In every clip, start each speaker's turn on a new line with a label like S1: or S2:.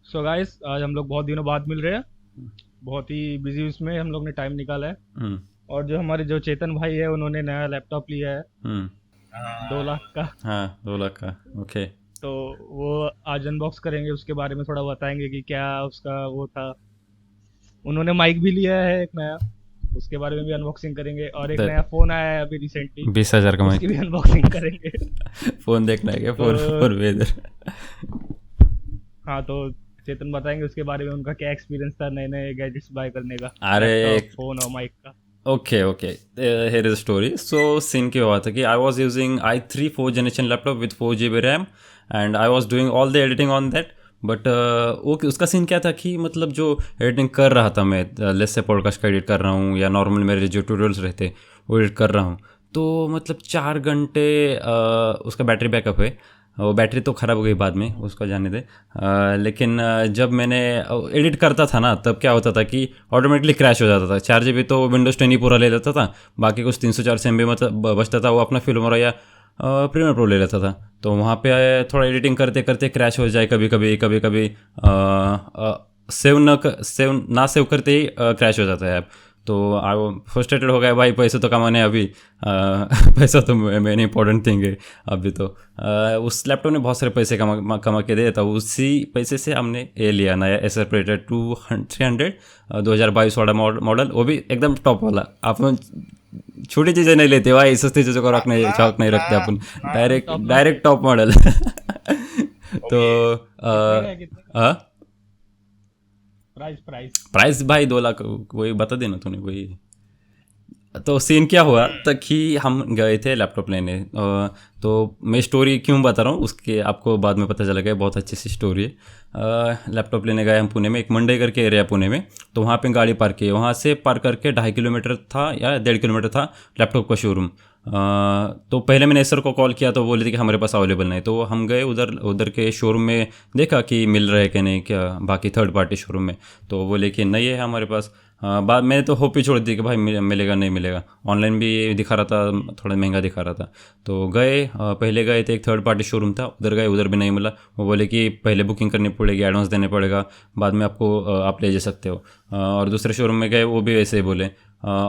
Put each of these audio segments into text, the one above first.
S1: So guys, आज हम लोग बहुत दिनों बाद मिल रहे हैं। बहुत ही बिजी उसमें हम लोग ने टाइम निकाला है।
S2: हम्म।
S1: और जो हमारे जो चेतन भाई है, उन्होंने नया लैपटॉप लिया है,
S2: हम्म।
S1: 2 लाख का।
S2: हाँ, 2 लाख का। ओके।
S1: तो वो आज अनबॉक्स करेंगे, उसके बारे में थोड़ा बताएंगे कि क्या उसका वो था। उन्होंने माइक भी लिया है एक नया, उसके बारे में भी अनबॉक्सिंग करेंगे। और एक
S2: तो
S1: नया फ़ोन आया है अभी रिसेंटली,
S2: 20,000 का
S1: उसकी
S2: माइक।
S1: भी अनबॉक्सिंग करेंगे।
S2: फ़ोन देखना है क्या?
S1: तो
S2: फ़ोन फ़ोन भी इधर।
S1: हाँ, तो चेतन बताएंगे उसके बारे में, उनका क्या एक्सपीरियंस था नए नए गैजेट्स बाय करने का,
S2: अरे
S1: लैपटॉप,
S2: एक
S1: फ़ोन और माइक का।
S2: Okay okay, here is story. So scene क्या हुआ था कि I was using i3 4 generation laptop with 4 GB RAM, and I was doing all the editing on that. But वो उसका सीन क्या था कि मतलब जो एडिटिंग कर रहा था मैं, लेट्स से पॉडकास्ट का एडिट कर रहा हूँ या नॉर्मल मेरे जो ट्यूटोरियल्स रहते वो एडिट कर रहा हूँ, तो मतलब 4 घंटे उसका बैटरी बैकअप है। वो बैटरी तो ख़राब हो गई बाद में, उसको जाने दे। लेकिन जब मैंने एडिट करता था ना, तब क्या होता था कि ऑटोमेटिकली क्रैश हो जाता था। 4 GB तो विंडोज़ 10 ही पूरा ले लेता था, बाकी कुछ 304 MB मतलब बचता था, वो अपना फिल्मोरा या प्रीमियर प्रो ले लेता था। तो वहाँ पे थोड़ा एडिटिंग करते करते क्रैश हो जाए कभी कभी, कभी कभी सेव ना सेव करते ही क्रैश हो जाता है ऐप। तो आई फ्रस्ट्रेटेड हो गया, भाई पैसे तो कमाने हैं अभी। पैसा तो मेन इंपॉर्टेंट थिंग है अभी तो। उस लैपटॉप ने बहुत सारे पैसे कमा कमा के दिए, तो उसी पैसे से हमने ये लिया नया एसर प्रेटर 300 2022 वाला मॉडल, वो भी एकदम टॉप वाला। आप छोटी चीज़ें नहीं लेते भाई, सस्ती चीज़ों को रखने शौक नहीं रखते अपन।
S1: एकदम
S2: डायरेक्ट
S1: टॉप नॉच
S2: डायरेक्ट
S1: चाहिए।
S2: Top model. तो
S1: कितने का है, कितने का?
S2: आ,
S1: प्राइस प्राइस।
S2: प्राइस भाई 2 लाख, वही बता देना तूने वही। तो सीन क्या हुआ तक कि हम गए थे लैपटॉप लेने, तो मैं स्टोरी क्यों बता रहा हूँ उसके आपको बाद में पता चलेगा, बहुत अच्छी सी स्टोरी है। लैपटॉप लेने गए हम पुणे में, एक मंडई करके एरिया पुणे में। तो वहाँ पे गाड़ी पार्क की, वहाँ से पार्क करके 2.5 किलोमीटर था या 1.5 किलोमीटर था लैपटॉप का शोरूम। तो पहले मैंने सर को कॉल किया, तो बोले थे कि हमारे पास अवेलेबल नहीं। तो हम गए उधर, उधर के शोरूम में देखा कि मिल रहे कि नहीं, क्या बाकी थर्ड पार्टी शोरूम में। तो बोले कि नहीं है हमारे पास। बाद मैंने तो होप ही छोड़ दी कि भाई मिलेगा नहीं मिलेगा। ऑनलाइन भी दिखा रहा था, थोड़ा महंगा दिखा रहा था। तो गए, पहले गए थे एक थर्ड पार्टी शोरूम था, उधर गए, उधर भी नहीं मिला। वो बोले कि पहले बुकिंग करनी पड़ेगी, एडवांस देने पड़ेगा, बाद में आपको आप ले जा सकते हो। और दूसरे शोरूम में गए, वो भी वैसे ही बोले।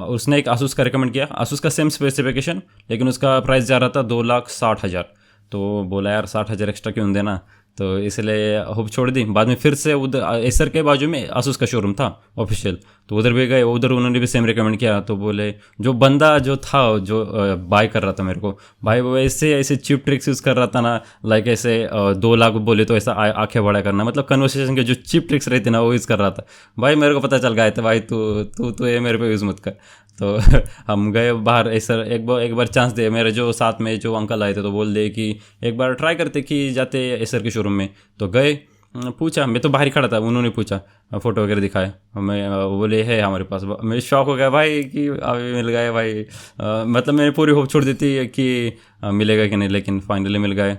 S2: उसने एक आसूस का रिकमेंड किया, आसूस का सेम स्पेसिफिकेशन, लेकिन उसका प्राइस जा रहा था 2,60,000। तो बोला यार 60,000 एक्स्ट्रा क्यों देना, तो इसलिए होप छोड़ दी। बाद में फिर से उधर एसर के बाजू में आसूस का शोरूम था ऑफिशियल, तो उधर भी गए, उधर उन्होंने भी सेम रिकमेंड किया। तो बोले जो बंदा जो था जो बाय कर रहा था मेरे को, भाई वो ऐसे ऐसे चिप ट्रिक्स यूज़ कर रहा था ना, लाइक ऐसे 2 लाख बोले तो ऐसा आंखें बड़ा करना, मतलब कन्वर्सेशन के जो चिप ट्रिक्स रहती ना वो यूज़ कर रहा था। भाई मेरे को पता चल गया था, भाई तू तू तो ये मेरे पे यूज़ मत कर। तो हम गए बाहर, ऐसा एक बार चांस दे। मेरे जो साथ में जो अंकल आए थे तो बोल दे कि एक बार ट्राई करते कि जाते एसर के शोरूम में। तो गए, पूछा, मैं तो बाहर ही खड़ा था, उन्होंने पूछा, फ़ोटो वगैरह दिखाया, मैं वो बोले है हमारे पास। मैं शॉक हो गया भाई कि अभी मिल गए भाई। मतलब मैंने पूरी होप छोड़ दी थी कि मिलेगा कि नहीं, लेकिन फाइनली मिल गए।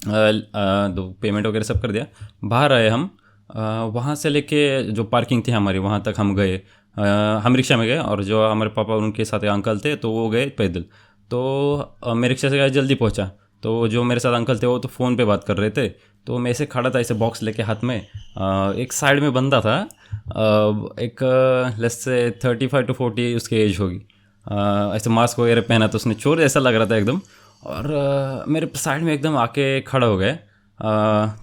S2: दो पेमेंट वगैरह सब कर दिया, बाहर आए हम। वहाँ से लेके जो पार्किंग थी हमारी वहाँ तक हम गए। हम रिक्शा में गए, और जो हमारे पापा उनके साथ अंकल थे तो वो गए पैदल। तो मैं रिक्शा से गया, जल्दी पहुँचा। तो जो मेरे साथ अंकल थे वो तो फ़ोन पे बात कर रहे थे। तो मैं ऐसे खड़ा था, ऐसे बॉक्स लेके हाथ में। एक साइड में बंदा था, एक लेस से 35 to 40 उसकी एज होगी। ऐसे मास्क वगैरह पहना, तो उसने चोर ऐसा लग रहा था एकदम। और मेरे साइड में एकदम आके खड़ा हो गए।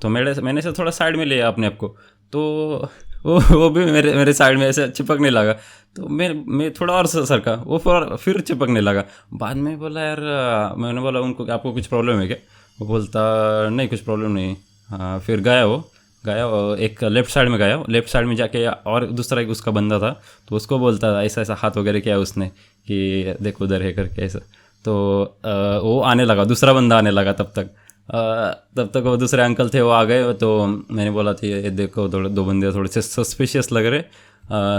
S2: तो मैंने से थोड़ा साइड में लिया अपने आप को। तो वो भी मेरे मेरे साइड में ऐसे चिपकने लगा। तो मैं थोड़ा और सरका, वो फिर चिपकने लगा। बाद में बोला यार, मैंने बोला उनको आपको कुछ प्रॉब्लम है क्या? वो बोलता नहीं कुछ प्रॉब्लम नहीं। हाँ, फिर गया वो, गया और एक लेफ्ट साइड में गया, लेफ्ट साइड में जाके और दूसरा एक उसका बंदा था। तो उसको बोलता ऐसा ऐसा हाथ वगैरह किया उसने कि देखो उधर है करके ऐसा। तो वो आने लगा, दूसरा बंदा आने लगा तब तक। तब तक वो दूसरे अंकल थे वो आ गए। तो मैंने बोला था ये देखो थोड़े दो बंदे थोड़े से सस्पिशियस लग रहे।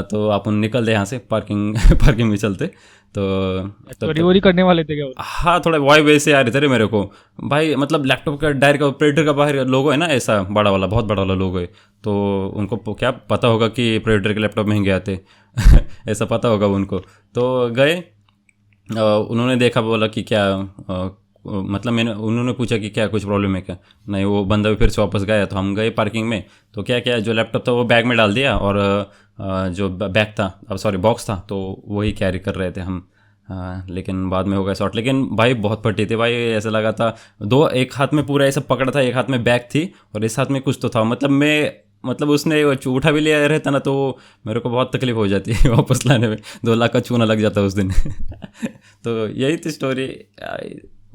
S2: तो अपन निकल दे यहाँ से, पार्किंग पार्किंग में चलते। तो तब
S1: चोरी
S2: तक
S1: वोरी करने वाले थे क्या वो लोग?
S2: हाँ, थोड़ा वाई वैसे आ रहे थे रे मेरे को। भाई मतलब लैपटॉप का डायरेक्ट ऑपरेटर का बाहर लोगो है ना, ऐसा बड़ा वाला, बहुत बड़ा वाला लोगो है। तो उनको क्या पता होगा कि प्रेडेटर के लैपटॉप महंगे आते। ऐसा पता होगा उनको। तो गए, उन्होंने देखा, बोला कि क्या मतलब मैंने उन्होंने पूछा कि क्या कुछ प्रॉब्लम है क्या, नहीं वो बंदा भी फिर से वापस गया। तो हम गए पार्किंग में, तो क्या क्या जो लैपटॉप था वो बैग में डाल दिया, और जो बैग था, अब सॉरी बॉक्स था, तो वही कैरी कर रहे थे हम। हाँ, लेकिन बाद में हो गया शॉर्ट। लेकिन भाई बहुत फटी थी भाई, ऐसा लगा था दो, एक हाथ में पूरा ऐसा पकड़ा था, एक हाथ में बैग थी और इस हाथ में कुछ तो था, मतलब मैं, मतलब उसने उठा भी लिया रहता ना तो मेरे को बहुत तकलीफ हो जाती है वापस लाने में, 2 लाख का चूना लग जाता उस दिन तो यही थी स्टोरी,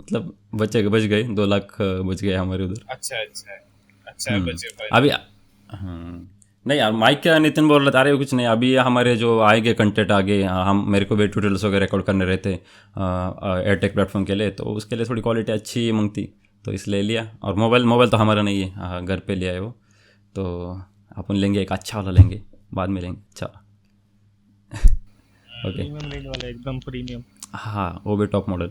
S2: मतलब बच गए 2 लाख बच गए हमारे उधर।
S3: अच्छा अच्छा अच्छा है, बचे भाई।
S2: अभी नहीं यार, माइक क्या नितिन बोल रहा था, अरे कुछ नहीं, अभी हमारे जो आएंगे कंटेंट आगे, हम मेरे को भी ट्यूटोरियल्स वगैरह रिकॉर्ड करने रहते एयरटेक प्लेटफॉर्म के लिए, तो उसके लिए थोड़ी क्वालिटी अच्छी मांगती, तो इसलिए लिया। और मोबाइल मोबाइल तो हमारा नहीं है, घर पे लिया है वो, तो अपन लेंगे एक अच्छा वाला लेंगे, बाद में लेंगे अच्छा। ओके
S1: प्रीमियम रेंज वाला, एकदम प्रीमियम।
S2: हाँ, वो भी टॉप मॉडल।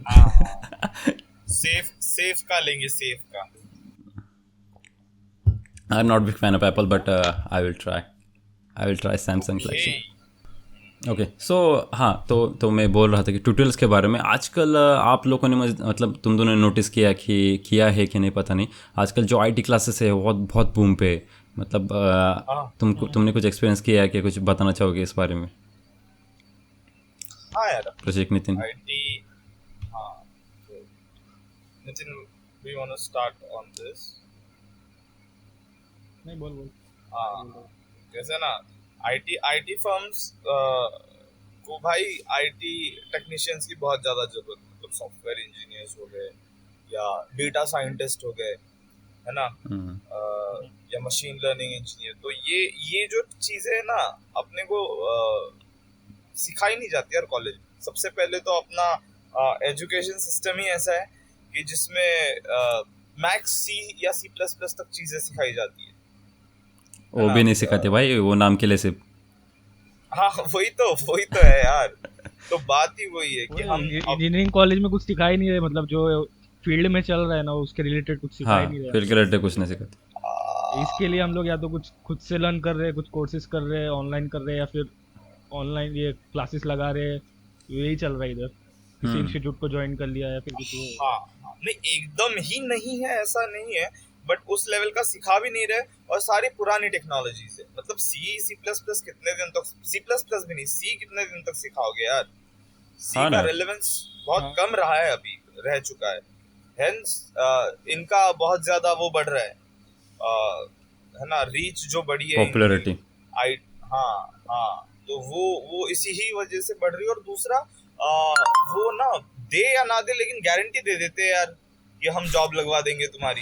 S3: सेफ का लेंगे, सेफ का।
S2: I am not big fan of Apple but I will try Samsung flagship. Okay so हाँ, तो मैं बोल रहा था कि ट्यूटोरियल्स के बारे में आजकल आप लोगों ने मतलब तुम दोनों ने नोटिस किया है कि नहीं पता नहीं, आजकल जो आईटी क्लासेस है बहुत बहुत बूम पे, मतलब तुमने कुछ एक्सपीरियंस किया है कि कुछ बताना चाहोगे इस बारे में?
S3: हाँ यार,
S2: प्रशिक, नितिन।
S3: आईटी, हाँ तो Nitin, we want to start on this.
S1: नहीं, बोल बोल।
S3: हाँ, जैसे ना आईटी आईटी फर्म्स को भाई आईटी टेक्नीशियंस की बहुत ज़्यादा ज़रूरत है, मतलब सॉफ्टवेयर इंजीनियर्स हो गए या डेटा साइंटिस्ट हो गए, है ना, या मशीन लर्निंग इंजीनियर। तो ये जो चीज़ें है ना, अपने को सिखाई नहीं जाती यार कॉलेज में। सबसे पहले तो अपना एजुकेशन सिस्टम ही ऐसा है कि जिसमें मैक्स सी या सी प्लस प्लस तक चीज़ें सिखाई जाती है
S2: वो भी नहीं सिखाते भाई, वो नाम के लिए सिर्फ।
S3: हाँ वही तो है यार। तो बात ही वही है कि हम
S1: इंजीनियरिंग कॉलेज में कुछ सिखा ही नहीं रहे, मतलब जो फील्ड में चल रहा है ना उसके रिलेटेड कुछ सिखा
S2: हाँ,
S1: ही नहीं रहे।
S2: फिर के रिलेटेड कुछ नहीं सिखाते।
S1: इसके लिए हम लोग या तो कुछ खुद से लर्न कर रहे हैं, कुछ कोर्सेज कर रहे हैं, ऑनलाइन कर रहे हैं, या फिर ऑनलाइन ये क्लासेस लगा रहे हैं। यही चल रहा है इधर, किसी इंस्टीट्यूट को ज्वाइन कर लिया या फिर किसी।
S3: हाँ, नहीं एकदम ही नहीं है, ऐसा नहीं है, बट उस लेवल का सिखा भी नहीं रहे। और सारी पुरानी टेक्नोलॉजी से, मतलब सी प्लस प्लस कितने दिन तक, सी प्लस प्लस भी नहीं, सी कितने दिन तक सिखाओगे यार। सी का रेलेवेंस बहुत कम रहा है, अभी रह चुका है। हेंस इनका बहुत ज्यादा वो बढ़ रहा है ना, रीच जो बढ़ी है,
S2: पॉपुलैरिटी।
S3: हाँ हाँ, तो वो इसी ही वजह से बढ़ रही है। और दूसरा वो ना, दे या ना दे लेकिन गारंटी दे देते हैं यार कि हम जॉब लगवा देंगे तुम्हारी,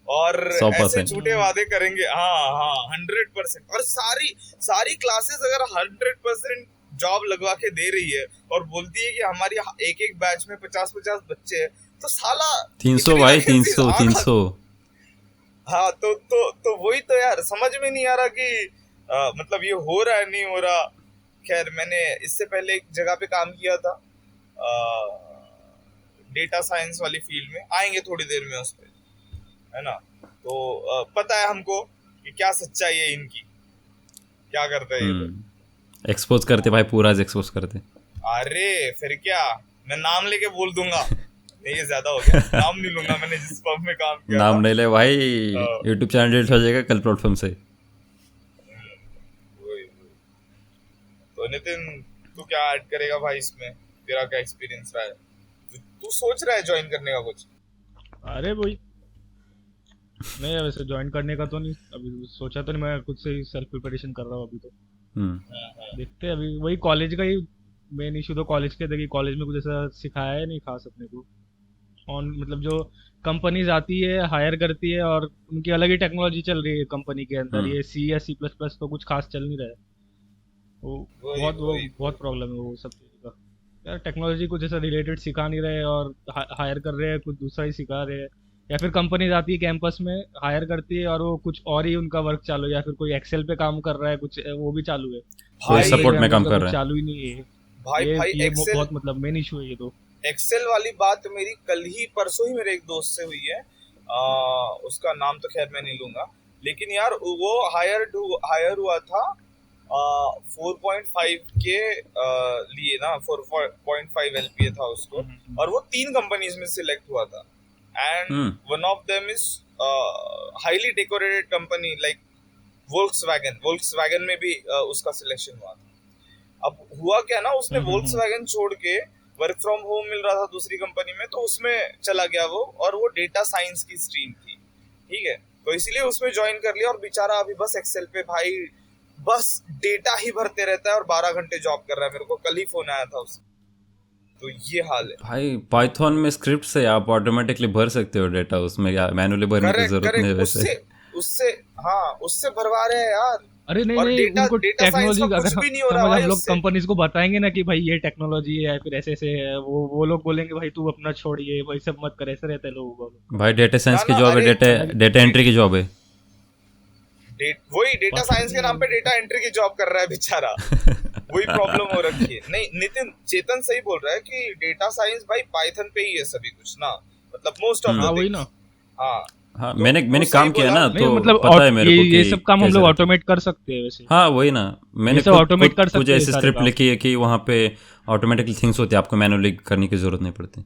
S3: और ऐसे झूठे वादे करेंगे। हाँ हाँ, 100%। और सारी क्लासेस अगर 100% जॉब लगवा के दे रही है और बोलती है कि हमारी एक एक बैच में 50-50 बच्चे हैं, तो साला
S2: 300 भाई, 300।
S3: हाँ, तो वही तो यार, समझ में नहीं आ रहा कि मतलब ये हो रहा है नहीं हो रहा। खैर, मैंने इससे पहले एक जगह पे काम किया था, डेटा साइंस वाली फील्ड में, आएंगे थोड़ी देर में उस पे, है ना। तो पता है हमको कि क्या सच्चाई है इनकी, क्या करते हैं ये।
S2: एक्सपोज करते भाई, पूरा एक्सपोज करते।
S3: अरे फिर क्या, मैं नाम लेके बोल दूंगा। नहीं, ये ज्यादा हो गया, नाम नहीं लूंगा। मैंने जिस फर्म में काम किया
S2: नाम नहीं ले भाई, यूट्यूब चैनल डिलीट हो जाएगा कल प्लेटफॉर्म से।
S3: तो नितिन, तू क्या ऐड करेगा भाई इसमें? तेरा क्या एक्सपीरियंस रहा है? तू सोच रहा है ज्वाइन करने का कुछ?
S1: अरे वही नहीं, वैसे ज्वाइन करने का तो नहीं, अभी सोचा तो नहीं। मैं खुद से ही सेल्फ प्रिपरेशन कर रहा हूँ अभी तो। देखते हैं, अभी वही कॉलेज का ही मेन इशू तो कॉलेज के देखिए, कॉलेज में कुछ ऐसा सिखाया है नहीं खास अपने को। मतलब जो कंपनीज आती है, हायर करती है, और उनकी अलग ही टेक्नोलॉजी चल रही है कंपनी के अंदर। ये सी या सी प्लस प्लस तो कुछ खास चल नहीं रहा है। बहुत प्रॉब्लम है वो सब चीज़ का यार। टेक्नोलॉजी कुछ ऐसा रिलेटेड सिखा नहीं रहे, और हायर कर रहे हैं कुछ दूसरा ही सिखा रहे हैं। या फिर कंपनीज आती है कैंपस में, हायर करती है, और वो कुछ और ही उनका वर्क चालू है, या फिर कोई एक्सेल पे काम कर रहा है, कुछ वो भी चालू है,
S2: कोई सपोर्ट में काम कर रहा है,
S1: चालू ही नहीं है
S3: भाई।
S1: ये बहुत मतलब मेन इशू है ये तो।
S3: एक्सेल वाली बात मेरी कल ही परसों ही मेरे एक दोस्त से हुई है। उसका नाम तो खैर मैं नहीं लूंगा, लेकिन यार वो हायर हुआ था 4.5 के लिए ना, 4.5 LPA था उसको, और वो 3 कंपनीज में सिलेक्ट हुआ था, and one of them is highly decorated company like Volkswagen में भी उसका सिलेक्शन हुआ था। अब हुआ क्या ना, उसने वोल्क्सवैगन छोड़ के वर्क फ्रॉम होम मिल रहा था दूसरी कंपनी में, तो उसमें चला गया वो, और वो डेटा साइंस की स्ट्रीम थी, ठीक है, तो इसीलिए उसमें ज्वाइन कर लिया, और बेचारा अभी बस एक्सेल पे भाई बस डेटा ही भरते रहता है और 12 घंटे जॉब कर रहा है। मेरे को कल ही फोन आया था उसका, तो ये हाल है
S2: भाई। पाइथन में स्क्रिप्ट से आप ऑटोमेटिकली भर सकते हो डेटा, उसमें या मैनुअली भरने की जरूरत नहीं है वैसे।
S3: उससे भरवा रहे हैं यार।
S1: अरे नहीं उनको टेक्नोलॉजी अगर हम लोग कंपनीज को बताएंगे ना कि भाई ये टेक्नोलॉजी है, फिर ऐसे है, वो लोग बोलेंगे भाई तू अपना छोड़िए, भाई सब मत कर, ऐसे रहता है लोगों को।
S2: भाई डेटा साइंस की जॉब है, डेटा एंट्री की जॉब है,
S3: वही डेटा साइंस के नाम पे डेटा एंट्री की जॉब कर रहा है बेचारा। वही प्रॉब्लम हो रखी है। नहीं नितिन, चेतन सही बोल रहा है कि डेटा साइंस भाई पाइथन पे ही है सभी कुछ ना, मतलब मोस्ट ऑफ द
S1: वही ना।
S2: हाँ मैंने काम किया ना, तो
S1: मतलब
S2: पता है मेरे को
S1: ये सब काम हम लोग ऑटोमेट कर सकते हैं वैसे।
S2: हाँ वही ना, मैंने
S1: ऑटोमेट कर सकते हैं,
S2: कुछ ऐसे स्क्रिप्ट लिखी है कि वहाँ पे ऑटोमेटिकली थिंग्स होते हैं, आपको मैनुअली करने की जरूरत नहीं पड़ती।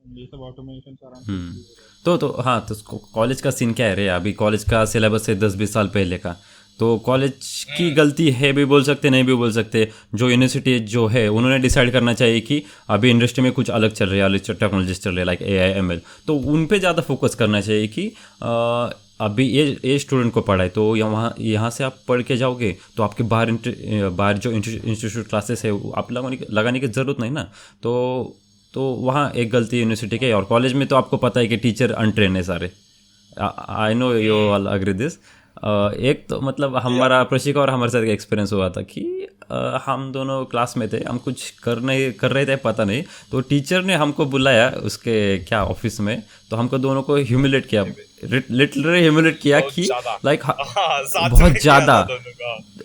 S1: ये सब ऑटोमेशन सारा।
S2: तो हाँ, तो कॉलेज का सीन क्या है रे? अभी कॉलेज का सिलेबस है 10-20 साल पहले का, तो कॉलेज की गलती है भी बोल सकते, नहीं भी बोल सकते। जो यूनिवर्सिटी जो है उन्होंने डिसाइड करना चाहिए कि अभी इंडस्ट्री में कुछ अलग चल रहा है, अलग टेक्नोलॉजीज चल रही है लाइक AI ML, तो उन पे ज़्यादा फोकस करना चाहिए कि अभी ये स्टूडेंट को पढ़ाए, तो यहाँ से आप पढ़ के जाओगे तो आपके बाहर जो इंस्टीट्यूट क्लासेस है आप लगाने की ज़रूरत नहीं ना। तो वहाँ एक गलती यूनिवर्सिटी की। और कॉलेज में तो आपको पता है कि टीचर अनट्रेन है सारे। I know you all agree this. एक तो मतलब हमारा प्रशिक और हमारे साथ एक्सपीरियंस हुआ था कि हम दोनों क्लास में थे, हम कुछ कर रहे थे पता नहीं, तो टीचर ने हमको बुलाया उसके क्या ऑफिस में, तो हमको दोनों को ह्यूमिलेट किया, लिटरली ह्यूमिलेट किया कि लाइक बहुत ज़्यादा।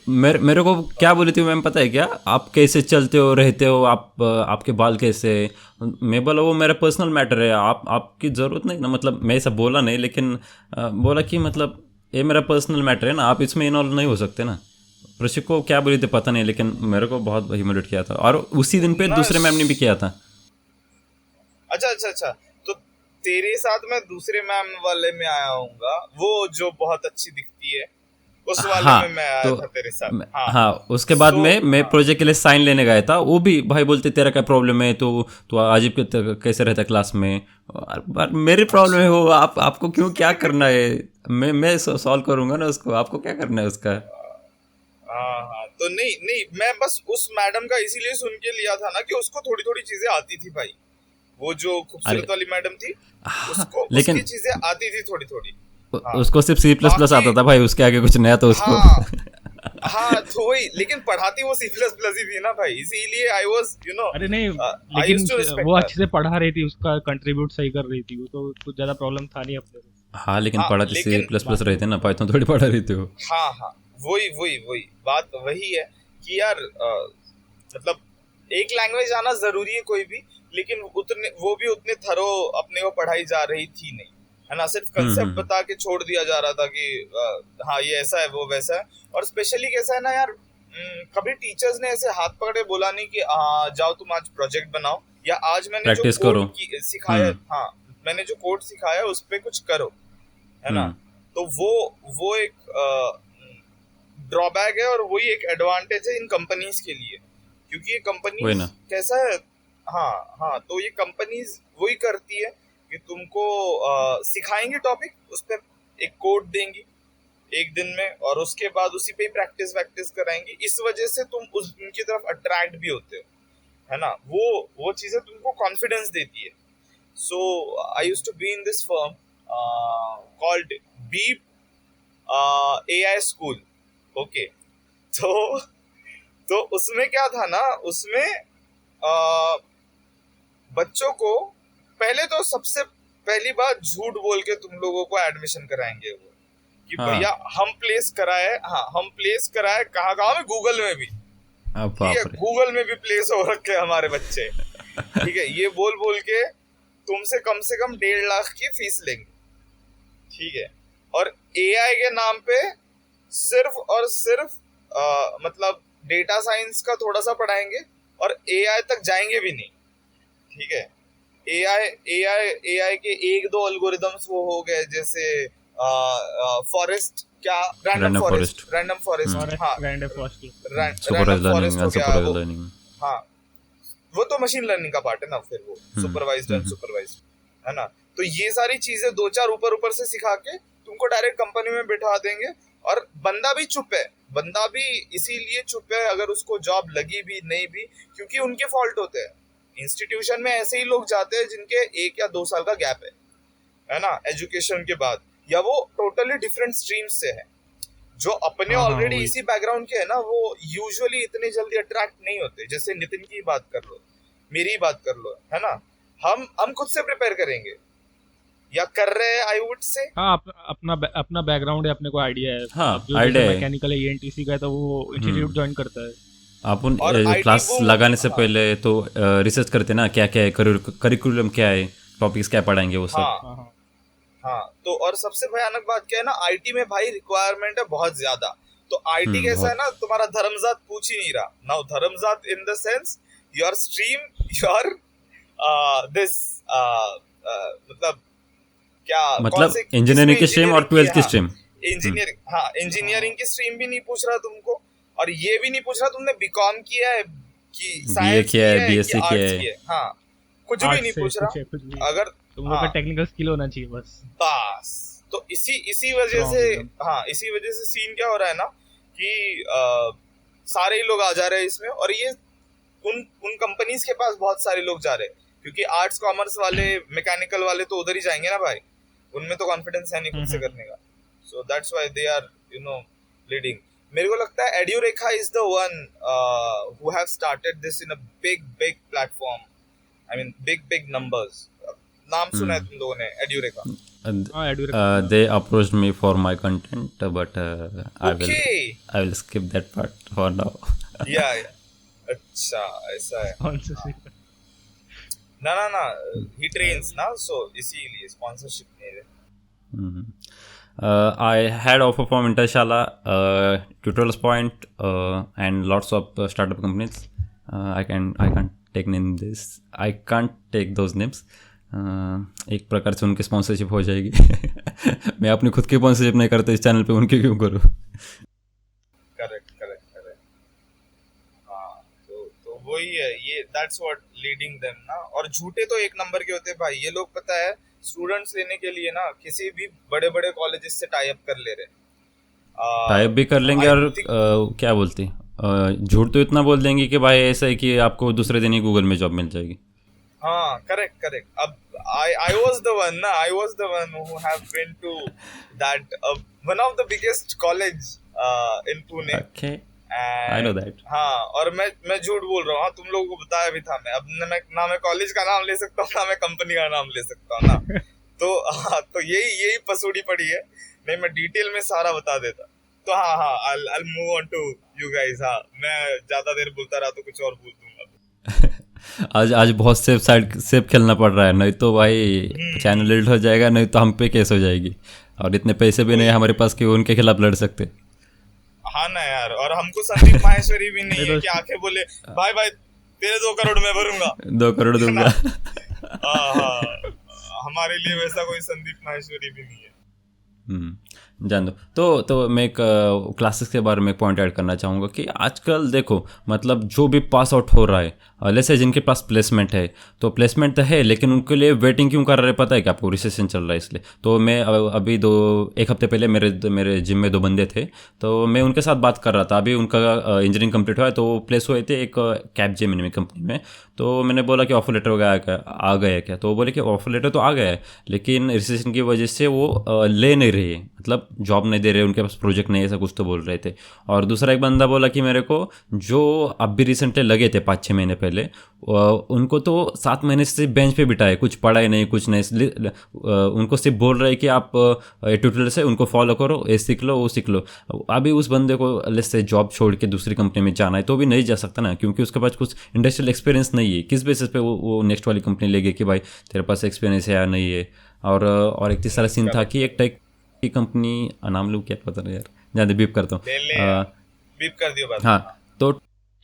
S2: मेरे को क्या बोली थी मैम पता है क्या? आप कैसे चलते हो रहते हो, आपके बाल कैसे? मैं बोला वो मेरा पर्सनल मैटर है, आपकी ज़रूरत नहीं ना, मतलब मैं ऐसा बोला नहीं, लेकिन बोला कि मतलब ये मेरा पर्सनल मैटर है ना, आप इसमें इन्वॉल्व नहीं हो सकते ना। प्रशिक को क्या बोली थी पता नहीं, लेकिन मेरे को बहुत ह्यूमिलेट किया था, और उसी दिन पे दूसरे मैम ने भी किया था।
S3: अच्छा, तो तेरे साथ मैं दूसरे मैम वाले में आया हूँगा, वो जो बहुत अच्छी दिखती है, उस वाले में मैं आया था तेरे साथ।
S2: हाँ, उसके बाद मैं प्रोजेक्ट के लिए साइन लेने गया था, वो भी भाई बोलते तेरा क्या प्रॉब्लम है, तो अजीब कैसे रहता है क्लास में। मेरी प्रॉब्लम है वो, आपको क्यों, क्या करना है? मैं सॉल्व करूंगा ना उसको, आपको क्या करना है उसका।
S3: हाँ, तो नहीं मैं बस उस मैडम का इसीलिए सुन के लिया था ना कि उसको थोड़ी थोड़ी चीजें आती थी भाई, वो जो खूबसूरत वाली मैडम थी, उसको लेकिन उसकी चीजें आती थी थोड़ी थोड़ी।
S2: उसको सिर्फ C++ आता था भाई, उसके आगे कुछ नया तो उसको।
S3: हाँ तो वही, लेकिन पढ़ाती वो C++ ही थी ना भाई, इसीलिए आई वाज
S1: अरे नहीं, लेकिन वो अच्छे से पढ़ा रही थी, उसका कंट्रीब्यूट सही कर रही थी, वो तो कुछ ज्यादा प्रॉब्लम था नहीं अपने।
S2: हाँ लेकिन पढ़ाती C++ रही थी ना, पाइथन थोड़ी पढ़ा रही थी वो।
S3: हाँ वही बात वही है कि यार मतलब एक लैंग्वेज आना जरूरी है कोई भी, लेकिन वो भी उतने थरो अपने को पढ़ाई जा रही थी नहीं, है ना। सिर्फ कंसेप्ट बता के छोड़ दिया जा रहा था कि हाँ ये ऐसा है वो वैसा है। और स्पेशली कैसा है ना यार, कभी टीचर्स ने ऐसे हाथ पकड़े बोला नहीं कि जाओ तुम आज प्रोजेक्ट बनाओ, या आज मैंने जो कोड सिखाया, हाँ मैंने जो कोड सिखाया उस पे कुछ करो, है ना। तो वो एक ड्रॉबैक है, और वही एक एडवांटेज है इन कंपनीज के लिए, क्योंकि ये कंपनीज कैसा है, हाँ तो ये कंपनीज वही करती है कि तुमको सिखाएंगे टॉपिक, उस पर एक कोड देंगी एक दिन में, और उसके बाद उसी पे ही प्रैक्टिस कराएंगे। इस वजह से तुम उनकी तरफ अट्रैक्ट भी होते हो, है ना। वो चीजें तुमको कॉन्फिडेंस देती है। So I used to be in this firm called Beep AI school, okay. तो उसमें क्या था ना, उसमें बच्चों को पहले तो सबसे पहली बात झूठ बोल के तुम लोगों को एडमिशन कराएंगे वो, कि भैया हम प्लेस कराए कहाँ में, गूगल में भी, ठीक है, गूगल में भी प्लेस हो रखे हमारे बच्चे, ठीक है। ये बोल के तुमसे कम 1.5 लाख की फीस लेंगे, ठीक है। और AI के नाम पे सिर्फ और सिर्फ मतलब डेटा साइंस का थोड़ा सा पढ़ाएंगे और एआई तक जाएंगे भी नहीं, ठीक है। एआई के एक दो एल्गोरिदम्स वो हो गए, जैसे फॉरेस्ट, क्या रैंडम फॉरेस्ट हाँ
S1: रैंडम फॉरेस्ट
S2: सुपरवाइज लर्निंग,
S3: हो गया
S2: अनसुपरवाइज
S3: वो,
S2: लर्निंग।
S3: हाँ वो तो मशीन लर्निंग का पार्ट है ना, फिर वो सुपरवाइज्ड अनसुपरवाइज्ड है ना। तो ये सारी चीजें दो चार ऊपर से सिखा के तुमको डायरेक्ट कंपनी में बिठा देंगे, और बंदा भी चुप है, बंदा भी इसीलिए चुप है अगर उसको जॉब लगी भी नहीं भी, क्योंकि उनके फॉल्ट होते हैं। इंस्टीट्यूशन में ऐसे ही लोग जाते हैं जिनके 1 या 2 साल का गैप है ना, एजुकेशन के बाद, या वो टोटली डिफरेंट स्ट्रीम्स से है। जो अपने ऑलरेडी इसी बैकग्राउंड के है ना, वो यूजुअली इतने जल्दी अट्रैक्ट नहीं होते। जैसे नितिन की बात कर लो, मेरी ही बात कर लो, है ना, हम खुद से प्रिपेयर करेंगे या कर रहे हैं, आई वुड से।
S1: हाँ, अपना बैकग्राउंड है, अपने को आइडिया है।
S2: हाँ,
S1: जो
S2: आइडिया है।
S1: मैकेनिकल है, ईएनटीसी का है, तो वो इंस्टीट्यूट ज्वाइन करता है।
S2: अपन
S3: और
S2: क्लास
S3: IT
S2: लगाने से
S3: हाँ।
S2: पहले तो रिसर्च करते ना, क्या क्या है, करिकुलम क्या है, टॉपिक्स क्या पढ़ाएंगे वो सब।
S3: हाँ हाँ, तो और सबसे भयानक बात क्या है ना, आईटी में भाई रिक्वायरमेंट है बहुत ज्यादा। तो आईटी कैसा है ना, तुम्हारा धर्मजात पूछ ही नहीं रहा। नाउ धर्मजात in the sense your stream, your this मतलब क्या,
S2: मतलब इंजीनियरिंग की स्ट्रीम और 12th की स्ट्रीम।
S3: इंजीनियरिंग, हाँ इंजीनियरिंग की स्ट्रीम भी नहीं पूछ रहा तुमको, और ये भी नहीं पूछ रहा तुमने बीकॉम किया है कि साइंस
S2: किया है,
S3: कि
S2: बीएससी
S3: आर्ट्स
S2: किया है।
S3: किया है। हाँ, कुछ भी नहीं पूछ रहा। अगर
S1: तुम लोग का टेक्निकल स्किल होना चाहिए बस।
S3: तो इसी वजह से, हाँ इसी वजह से सीन क्या हो रहा है ना कि सारे ही लोग आ जा रहे हैं इसमें, और ये उन कंपनीज के पास बहुत सारे लोग जा रहे हैं, क्योंकि आर्ट्स कॉमर्स वाले, मैकेनिकल वाले तो उधर ही जाएंगे ना भाई, उनमें तो कॉन्फिडेंस है नहीं खुद से करने का। So that's why they are leading. मेरे को लगता है Edureka is the one who have started this in a big platform, I mean big numbers. नाम सुना है तुम लोगों ने एड्यूरेखा?
S2: They approached me for my content, but I will skip that part for now.
S3: yeah. अच्छा, ऐसा है। ना he trains ना, so इसीलिए स्पॉन्सरशिप नहीं है।
S2: I had offer from Intershala, Tutorials Point, and lots of startup companies. I can't take name this. I can't take those names. एक प्रकार से उनकी स्पॉन्सरशिप हो जाएगी। मैं अपनी खुद की स्पॉन्सरशिप नहीं करता इस चैनल पे, उनकी क्यों करूँ?
S3: करेक्ट। हाँ, तो वही है ये, दैट्स व्हाट लीडिंग देम ना। और झूठे तो एक नंबर के होते हैं भाई ये लोग, पता है स्टूडेंट्स लेने के लिए ना किसी भी बड़े कॉलेजेस से टाई अप कर ले रहे,
S2: टाई अप भी कर लेंगे, और क्या बोलते, झूठ तो इतना बोल देंगे कि भाई ऐसा है कि आपको दूसरे दिन ही गूगल में जॉब मिल जाएगी।
S3: हाँ, करेक्ट। अब I was the one who have been to that one of the biggest college in Pune.
S2: Okay.
S3: And,
S2: I know that.
S3: हाँ, और मैं झूठ बोल रहा हूँ। हाँ, तुम लोगों को बताया भी था मैं। अब ना मैं कॉलेज का नाम ले सकता हूँ, ना मैं कंपनी का नाम ले सकता हूँ ना। तो यही पसूड़ी पड़ी है, नहीं मैं डिटेल में सारा बता देता। तो हाँ, I'll move on to you guys। हाँ, मैं ज्यादा देर बोलता रहा तो कुछ और बोल दूंगा।
S2: आज बहुत सेफ खेलना पड़ रहा है, नहीं तो भाई चैनल डिलीट हो जाएगा, नहीं तो हम पे केस हो जाएगी, और इतने पैसे भी नहीं है हमारे पास कि उनके खिलाफ लड़ सकते।
S3: हाँ ना यार, और हमको संदीप माहेश्वरी भी नहीं है कि आके बोले भाई तेरे 2 करोड़ मैं भरूंगा,
S2: 2 करोड़ दूंगा।
S3: हाँ, हमारे लिए वैसा कोई संदीप माहेश्वरी भी नहीं है।
S2: जान दो। तो मैं एक क्लासेस के बारे में पॉइंट ऐड करना चाहूँगा कि आजकल देखो, मतलब जो भी पास आउट हो रहा है, जैसे जिनके पास प्लेसमेंट है, तो प्लेसमेंट तो है, लेकिन उनके लिए वेटिंग क्यों कर रहे हैं पता है क्या? आपको रिसेशन चल रहा है इसलिए। तो मैं अभी एक हफ्ते पहले मेरे जिम में 2 बंदे थे, तो मैं उनके साथ बात कर रहा था। अभी उनका इंजीनियरिंग कंप्लीट हुआ है, तो वो प्लेस हुए थे एक कैपजेमिनी कंपनी में। तो मैंने बोला कि ऑफर लेटर आ गया क्या? तो वो बोले कि ऑफर लेटर तो आ गया है, लेकिन रिसेशन की वजह से वो ले नहीं रहे, मतलब जॉब नहीं दे रहे, उनके पास प्रोजेक्ट नहीं है, ऐसा कुछ तो बोल रहे थे। और दूसरा एक बंदा बोला कि मेरे को जो अब भी रिसेंटली लगे थे 5-6 महीने पहले, उनको तो 7 महीने से बेंच पे बिठाए, कुछ पढ़ा ही नहीं, कुछ नहीं, उनको सिर्फ बोल रहे कि आप ट्यूटोरियल से उनको फॉलो करो, ये सीख लो, वो सीख लो। अभी उस बंदे को लेट्स से जॉब छोड़ के दूसरी कंपनी में जाना है तो भी नहीं जा सकता ना, क्योंकि उसके पास कुछ इंडस्ट्रियल एक्सपीरियंस नहीं है। किस बेसिस पे वो नेक्स्ट वाली कंपनी लेगी कि भाई तेरे पास एक्सपीरियंस है या नहीं है? और एक तीसरा सीन था कि एक टेक की कंपनी, नाम लूँ क्या पता नहीं यार, ज़्यादा बीप करता हूँ।
S3: बीप कर दियो बात।
S2: हाँ तो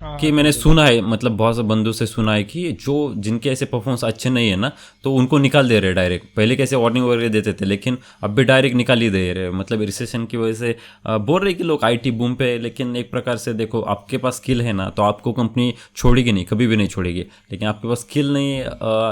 S1: हाँ
S2: कि
S1: हाँ
S2: मैंने
S1: चलो।
S2: सुना है, मतलब बहुत से बंदों से सुना है कि जो जिनके ऐसे परफॉर्मेंस अच्छे नहीं है ना, तो उनको निकाल दे रहे डायरेक्ट। पहले कैसे वार्निंग वगैरह देते थे, लेकिन अब भी डायरेक्ट निकाल ही दे रहे, मतलब रिसेशन की वजह से। बोल रहे कि लोग आईटी बूम पे, लेकिन एक प्रकार से देखो, आपके पास स्किल है ना तो आपको कंपनी छोड़ेगी नहीं, कभी भी नहीं छोड़ेगी। लेकिन आपके पास स्किल नहीं,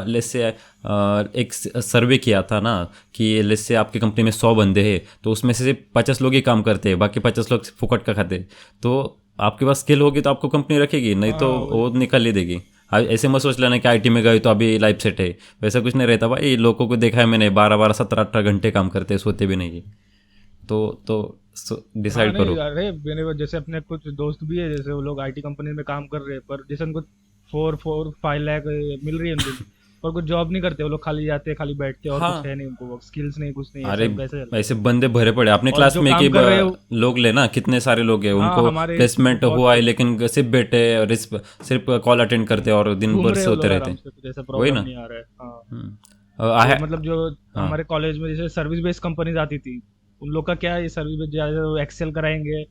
S2: लेस से एक सर्वे किया था ना कि लेस से आपकी कंपनी में 100 बंदे हैं, तो उसमें से सिर्फ 50 लोग ही काम करते हैं, बाकी 50 लोग फुकट का खाते हैं। तो आपके पास स्किल होगी तो आपको कंपनी रखेगी, नहीं तो
S1: हाँ
S2: वो
S1: वही।
S2: निकाल ही देगी। ऐसे मत सोच लेना कि आईटी में गए तो अभी लाइफ सेट है, वैसा कुछ नहीं रहता भाई। लोगों को देखा है मैंने, 12 12 17 18 घंटे काम करते हैं, सोते भी नहीं। तो
S1: हाँ
S2: डिसाइड
S1: नहीं
S2: करो।
S1: अरे मैंने जैसे अपने कुछ दोस्त भी है, जैसे वो लोग आईटी कंपनी में काम कर रहे हैं, पर जैसे उनको 4 4 5 लाख मिल रही है उनको, पर कुछ जॉब नहीं करते वो लोग, खाली जाते हैं खाली बैठते हैं, और कुछ
S2: हाँ
S1: है नहीं उनको, स्किल्स नहीं कुछ नहीं है,
S2: अरे,
S1: सब वैसे चल रहा है।
S2: ऐसे बंदे भरे पड़े अपने
S1: और
S2: क्लास
S1: जो
S2: में कि
S1: काम कर रहे हैं
S2: लोग लेना, कितने सारे लोग हैं
S1: हाँ
S2: उनको
S1: हमारे तो
S2: प्लेसमेंट
S1: बहुत
S2: हुआ है, लेकिन सिर्फ बैठे और सिर्फ कॉल अटेंड करते और दिन
S1: घूम
S2: भर
S1: रहे हैं वो
S2: सोते
S1: लोग
S2: रहते।
S1: आराम से, कुछ ऐसा
S2: वही
S1: प्रॉब्लम
S2: ना।
S1: नहीं आ रहा है। हाँ
S2: हम्म।
S1: जो
S2: है।
S1: मतलब जो
S2: हाँ।
S1: हमारे कॉलेज में जैसे सर्विस बेस्ड कंपनीज आती थी, उन लोग का क्या है, ये सर्विस बेस्ड ज़्यादा एक्सेल कराएंगे,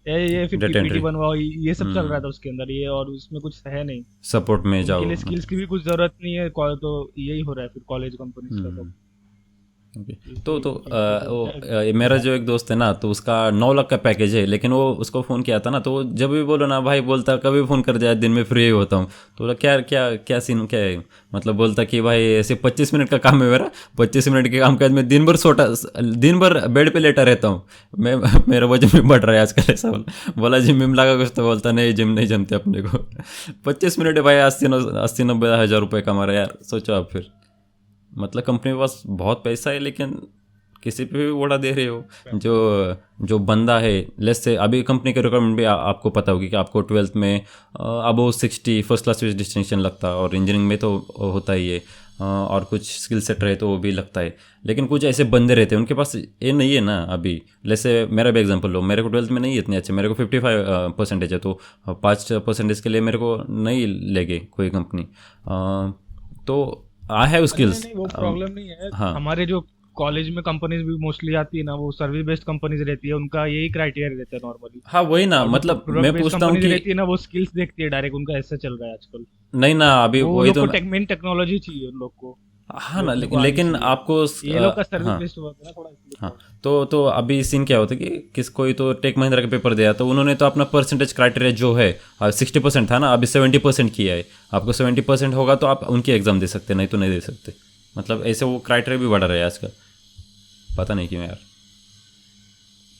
S1: ये फिर
S2: डेटा
S1: पीपीटी
S2: एंट्री।
S1: बनवाओ, ये सब चल रहा
S2: हम्म।
S1: था उसके अंदर ये, और उसमें कुछ है नहीं।
S2: सपोर्ट में
S1: उनके
S2: जाओ
S1: लिए स्किल्स
S2: मतलब।
S1: की भी कुछ जरूरत नहीं है, तो यही हो रहा है फिर कॉलेज कंपनीज का सब।
S2: हम्म। ओके।
S1: इसी इसी से
S2: वो
S1: क्या है।
S2: मेरा जो एक दोस्त है ना, तो उसका 9 लाख का पैकेज है, लेकिन वो उसको फ़ोन किया था ना, तो वो जब भी बोलो ना भाई, बोलता कभी फ़ोन कर जाए, दिन में फ्री ही होता हूँ। तो बोला क्या क्या क्या सीन क्या है, मतलब बोलता कि भाई ऐसे 25 मिनट का काम है मेरा, 25 मिनट के काम का मैं दिन भर सोटा, दिन भर बेड पे लेटा रहता हूँ मैं। मेरा वजन भी बढ़ रहा है आजकल, ऐसा बोला जिम विम लगा कुछ, तो बोलता नहीं जिम नहीं जमते अपने को। 25 मिनट है भाई, 80 90 हज़ार रुपये कमा रहा है यार, सोचो आप फिर। मतलब कंपनी के पास बहुत पैसा है, लेकिन किसी पे भी वोड़ा दे रहे हो। जो जो बंदा है, लेस से अभी कंपनी के रिक्वायरमेंट भी आपको पता होगी कि आपको 12th में अबो 60 फर्स्ट क्लास विद डिस्टिंक्शन लगता है, और इंजीनियरिंग में तो होता ही है। और कुछ स्किल सेट रहे तो वो भी लगता है। लेकिन कुछ ऐसे बंदे रहते हैं उनके पास ये नहीं है ना अभी। जैसे मेरा भी एग्जांपल लो, मेरे को 12th में नहीं है इतने अच्छे, मेरे को 55% है, तो 5% के लिए मेरे को नहीं लेगे कोई कंपनी। तो आई हैव
S1: अरे नहीं
S2: स्किल्स।
S1: नहीं वो प्रॉब्लम नहीं है।
S2: हाँ
S1: हमारे जो कॉलेज में कंपनीज भी मोस्टली आती है ना, वो सर्विस बेस्ड कंपनीज रहती है, उनका यही क्राइटेरिया रहता है नॉर्मली।
S2: हाँ वही ना,
S1: और जो
S2: मतलब
S1: प्रोडक्ट
S2: मैं
S1: बेस्ड
S2: पूछता हूँ
S1: कंपनीज
S2: कि
S1: रहती है ना, वो स्किल्स देखती है डायरेक्ट, उनका ऐसा चल रहा है आजकल।
S2: नहीं ना, अभी
S1: वो
S2: वही
S1: लोग
S2: तो
S1: को मेन टेक्नोलॉजी चाहिए उन लोग को,
S2: हाँ
S1: जो
S2: ना,
S1: अपने को
S2: लेकिन
S1: आनी
S2: लेकिन
S1: चाहिए।
S2: आपको
S1: ये लोग का सर्विस
S2: हाँ
S1: बेस्ड वर्क है ना थोड़ा, इसलिए
S2: हाँ।
S1: प्रॉब्लम।
S2: तो अभी सीन क्या होता है कि कोई तो टेक महिंद्रा का पेपर दिया, तो उन्होंने तो अपना परसेंटेज क्राइटेरिया जो है 60% था ना, अभी 70% किया है। आपको 70% होगा तो आप उनकी एग्ज़ाम दे सकते, नहीं तो नहीं दे सकते। मतलब ऐसे वो क्राइटेरिया भी बढ़ रहा है आजकल, पता नहीं क्यों यार।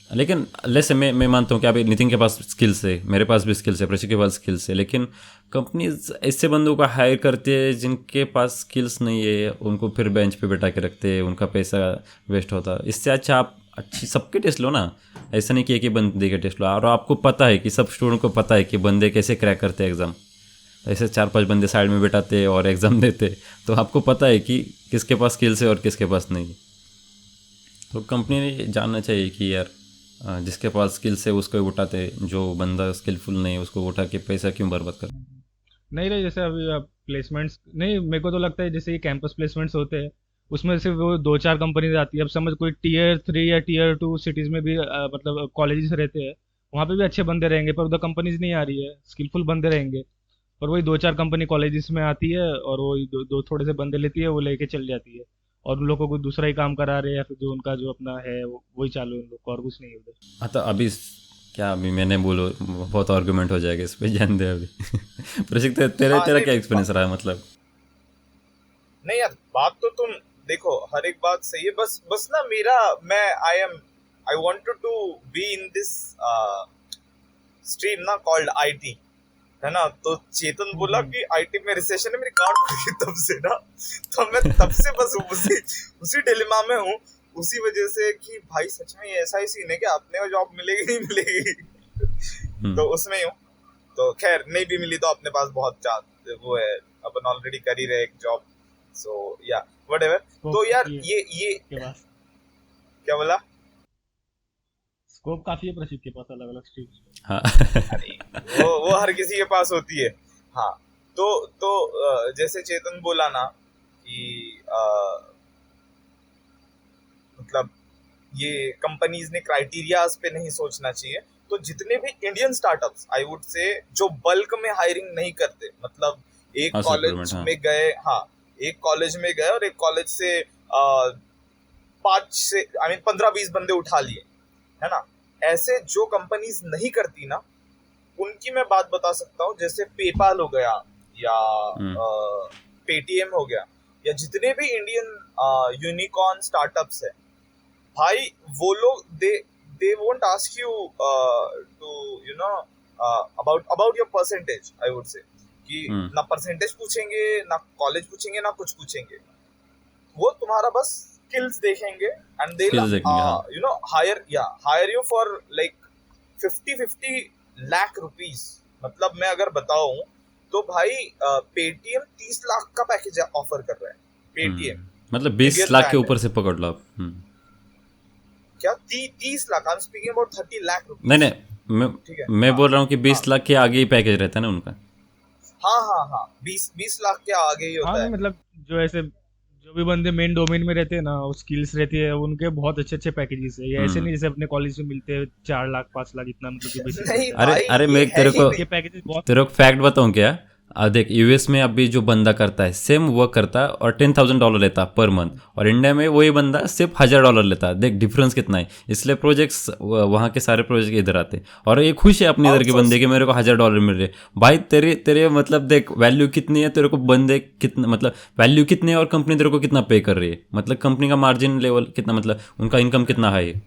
S2: लेकिन लेसे मैं मानता हूँ कि अभी नितिन के पास स्किल्स है, मेरे पास भी स्किल्स है, प्रशिक के पास स्किल्स है, लेकिन कंपनीज ऐसे बंदों को हायर करती है जिनके पास स्किल्स नहीं है, उनको फिर बेंच पे बैठा के रखते हैं, उनका पैसा वेस्ट होता है। इससे अच्छा आप अच्छी सबके टेस्ट लो ना, ऐसा नहीं कि एक ही बंदे के टेस्ट लो। और आपको पता है कि सब स्टूडेंट को पता है कि बंदे कैसे क्रैक करते हैं एग्ज़ाम, ऐसे 4 5 बंदे साइड में बैठाते और एग्ज़ाम देते, तो आपको पता है कि किसके पास स्किल्स है और किसके पास नहीं। तो कंपनी ने जानना चाहिए कि यार जिसके पास स्किल्स है उसको ही उठाते, जो बंदा स्किलफुल नहीं है उसको उठा के पैसा क्यों बर्बाद कर।
S1: नहीं रहे जैसे अभी प्लेसमेंट्स नहीं, मेरे को तो लगता है जैसे ये कैंपस प्लेसमेंट्स होते हैं, उसमें सिर्फ वो 2 4 कंपनीज आती है। अब समझ कोई Tier 3 या Tier 2 सिटीज में भी मतलब कॉलेजेस रहते हैं, वहाँ पे भी अच्छे बंदे रहेंगे, पर उधर कंपनीज नहीं आ रही है, स्किलफुल बंदे रहेंगे। पर वही 2 4 कंपनी कॉलेजेस में आती है, और वो दो थोड़े से बंदे लेती है, वो लेके चल जाती है, और उन लोगों को दूसरा ही काम करा रहे हैं, या फिर जो उनका जो अपना है वही चालू है उन लोग को, और कुछ नहीं है उधर।
S2: हाँ तो अभी क्या, अभी मैंने बोलो बहुत आर्गूमेंट हो जाएगा इस पे, जान दे अभी। प्रशिक तेरा
S3: हाँ
S2: तेरा
S3: नहीं
S2: क्या एक्सपीरियंस रहा है मतलब।
S3: नहीं यार, बात तो तुम देखो, हर एक बात सही है, बस बस ना मेरा, मैं I wanted to be in this stream ना कॉल्ड आईटी, है ना। तो चेतन बोला कि आईटी में रिसेशन है, मेरी कार्ड खुल गई तब से ना, तो मैं तब से बस उसी डिलेमा में हूँ, उसी वजह से कि भाई सच में ये ऐसा ही सीन है कि अपने को जॉब मिलेगी नहीं मिलेगी। तो उसमें ही हूँ। तो खैर नहीं भी मिली तो अपने पास बहुत चांस वो है, अपन ऑलरेडी कर ही रहे एक जॉब, सो या व्हाटएवर। तो यार ये
S1: के पास
S3: क्या बोला?
S1: स्कोप काफी है प्रसिद्ध के पास, अलग अलग स्ट्रीम्स में।
S2: हाँ।
S3: अरे वो हर किसी के पास होती है। हाँ तो जैसे चेतन बोला ना कि मतलब ये कंपनीज ने क्राइटेरियाज पे नहीं सोचना चाहिए। तो जितने भी Indian startups I would say जो बल्क में हायरिंग नहीं करते, मतलब एक कॉलेज में गए, हाँ एक कॉलेज में गए और एक कॉलेज से 15-20 बंदे उठा लिए, है ना, ऐसे जो कंपनीज नहीं करती ना, उनकी मैं बात बता सकता हूँ। जैसे पेपाल हो गया या पेटीएम हो गया, या जितने भी इंडियन यूनिकॉर्न स्टार्टअप्स है भाई, वो लोग they won't ask you to you know about your percentage, I would say, कि ना परसेंटेज पूछेंगे, ना कॉलेज पूछेंगे, ना कुछ पूछेंगे। वो तुम्हारा बस स्किल्स देखेंगे and they you know hire you for like 50 lakh rupees. मतलब मैं अगर बताऊं तो भाई पेटीएम 30 लाख का पैकेज ऑफर कर रहा है। पेटीएम
S2: मतलब 20 लाख के ऊपर से पकड़ लो आप।
S3: क्या 30 lakh? I am speaking about 30 lakh rupees.
S2: नहीं मैं बोल रहा हूँ कि 20 लाख के आगे ही पैकेज रहता है ना उनका।
S3: हाँ 20 लाख के आगे ही होता है।
S1: मतलब जो ऐसे जो भी बंदे मेन डोमेन में रहते हैं ना, वो स्किल्स रहती है उनके, बहुत अच्छे पैकेजेस है। ये ऐसे नहीं जैसे अपने कॉलेज में मिलते हैं 4 लाख 5 लाख इतना, मतलब
S2: अरे मैं तेरे को फैक्ट बताऊं क्या? देख यूएस में अभी जो बंदा करता है सेम वर्क करता है और $10,000 लेता है पर मंथ, और इंडिया में वही बंदा सिर्फ $1,000 लेता है। देख डिफरेंस कितना है। इसलिए प्रोजेक्ट्स वहाँ के सारे प्रोजेक्ट इधर आते हैं और ये खुश है अपने इधर के बंदे के मेरे को $1,000 मिल रहे। भाई तेरे मतलब देख वैल्यू कितनी है, तेरे को बंदे कितना मतलब वैल्यू कितनी है और कंपनी तेरे को कितना पे कर रही है, मतलब कंपनी का मार्जिन लेवल कितना, मतलब उनका इनकम कितना हाई है।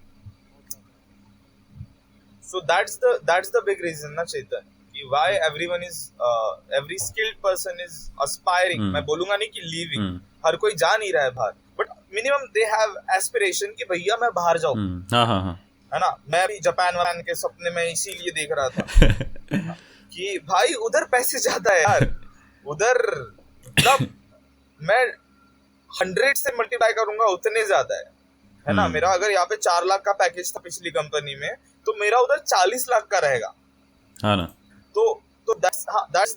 S3: So that's the big reason ना चेतन, why everyone is every skilled person is aspiring। मैं बोलूंगा नहीं कि leaving, हर कोई जा नहीं रहा है बाहर, but minimum they have aspiration कि भैया मैं बाहर जाऊं।
S2: हाँ
S3: है ना, मैं भी जापान के सपने में इसीलिए देख रहा था कि भाई उधर पैसे ज्यादा है यार। उधर मतलब मैं 100 से मल्टीप्लाई करूंगा उतने ज्यादा है ना। मेरा अगर यहाँ पे 4 लाख का पैकेज था पिछली कंपनी में, तो मेरा उधर 40 लाख का रहेगा।
S2: हाँ ना,
S3: तो that's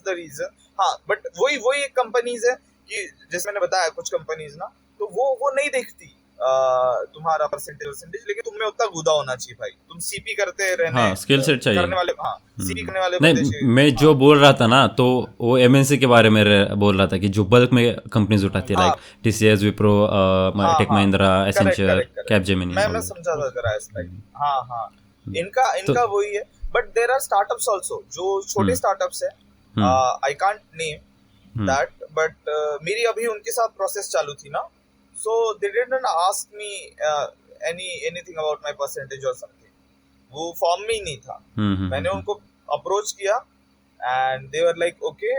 S3: the reason। हाँ बट वही एक कंपनीज है कि जैसे मैंने बताया कुछ कंपनीज ना, तो वो नहीं देखती तुम्हारा परसेंटेज, लेकिन तुम में उतना गुदा होना चाहिए भाई। तुम सीपी करते रहने,
S2: हाँ स्किल सेट चाहिए
S3: करने वाले, हाँ सीपी करने वाले
S2: नहीं। मैं जो बोल रहा था ना, तो वो एमएनसी के बारे में बोल रहा था कि जो बल्क में कंपनीज उठाती है, like TCS, Wipro, Tech Mahindra, Accenture, Capgemini.
S3: मैं समझा था तेरा एस्पेक्ट। हाँ इनका वही है। But there are startups also जो छोटे स्टार्टअप्स है, I can't name that, but मेरी अभी उनके साथ प्रोसेस चालू थी ना, so they didn't ask me anything about my percentage or something। वो फॉर्म में ही नहीं था। मैंने उनको अप्रोच किया and they were like okay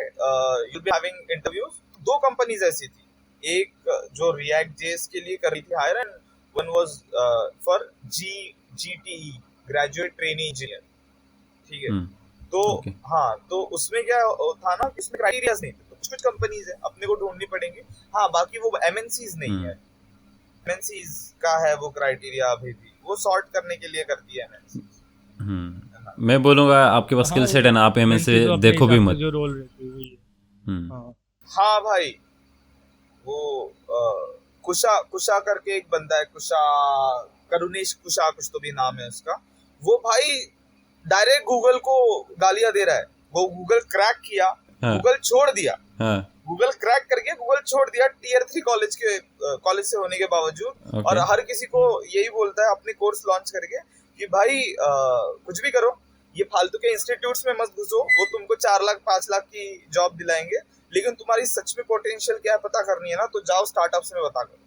S3: you'll be having interviews। 2 companies ऐसी थी, एक जो React.js के लिए कर रही थी hire, and one was for GTE, graduate trainee engineer. ठीक है, तो हाँ, तो उसमें क्या था ना, इसमें क्राइटेरियाज नहीं थे, तो कुछ कंपनीज है अपने को ढूंढनी पड़ेंगी। हाँ बाकी वो एमएनसीज नहीं है, एमएनसीज का है वो क्राइटेरिया, अभी भी वो सॉर्ट करने के लिए करती है एमएनसी।
S2: मैं बोलूंगा आपके पास स्किल सेट है ना, आप एमएनसी देखो भी मत।
S1: जो रोल रहती है
S3: हाँ भाई, वो कुशा करके एक बंदा है, करुणेश कुशा कुछ तो भी नाम है उसका। वो भाई डायरेक्ट गूगल को गालियां दे रहा है। वो गूगल क्रैक किया, गूगल छोड़ दिया, गूगल क्रैक करके गूगल छोड़ दिया Tier 3 कॉलेज से होने के बावजूद। और हर किसी को यही बोलता है अपने कोर्स लॉन्च करके कि भाई कुछ भी करो, ये फालतू के इंस्टीट्यूट्स में मत घुसो, वो तुमको 4 लाख 5 लाख की जॉब दिलाएंगे, लेकिन तुम्हारी सच में पोटेंशियल क्या है पता करनी है ना, तो जाओ स्टार्टअप्स में पता करो।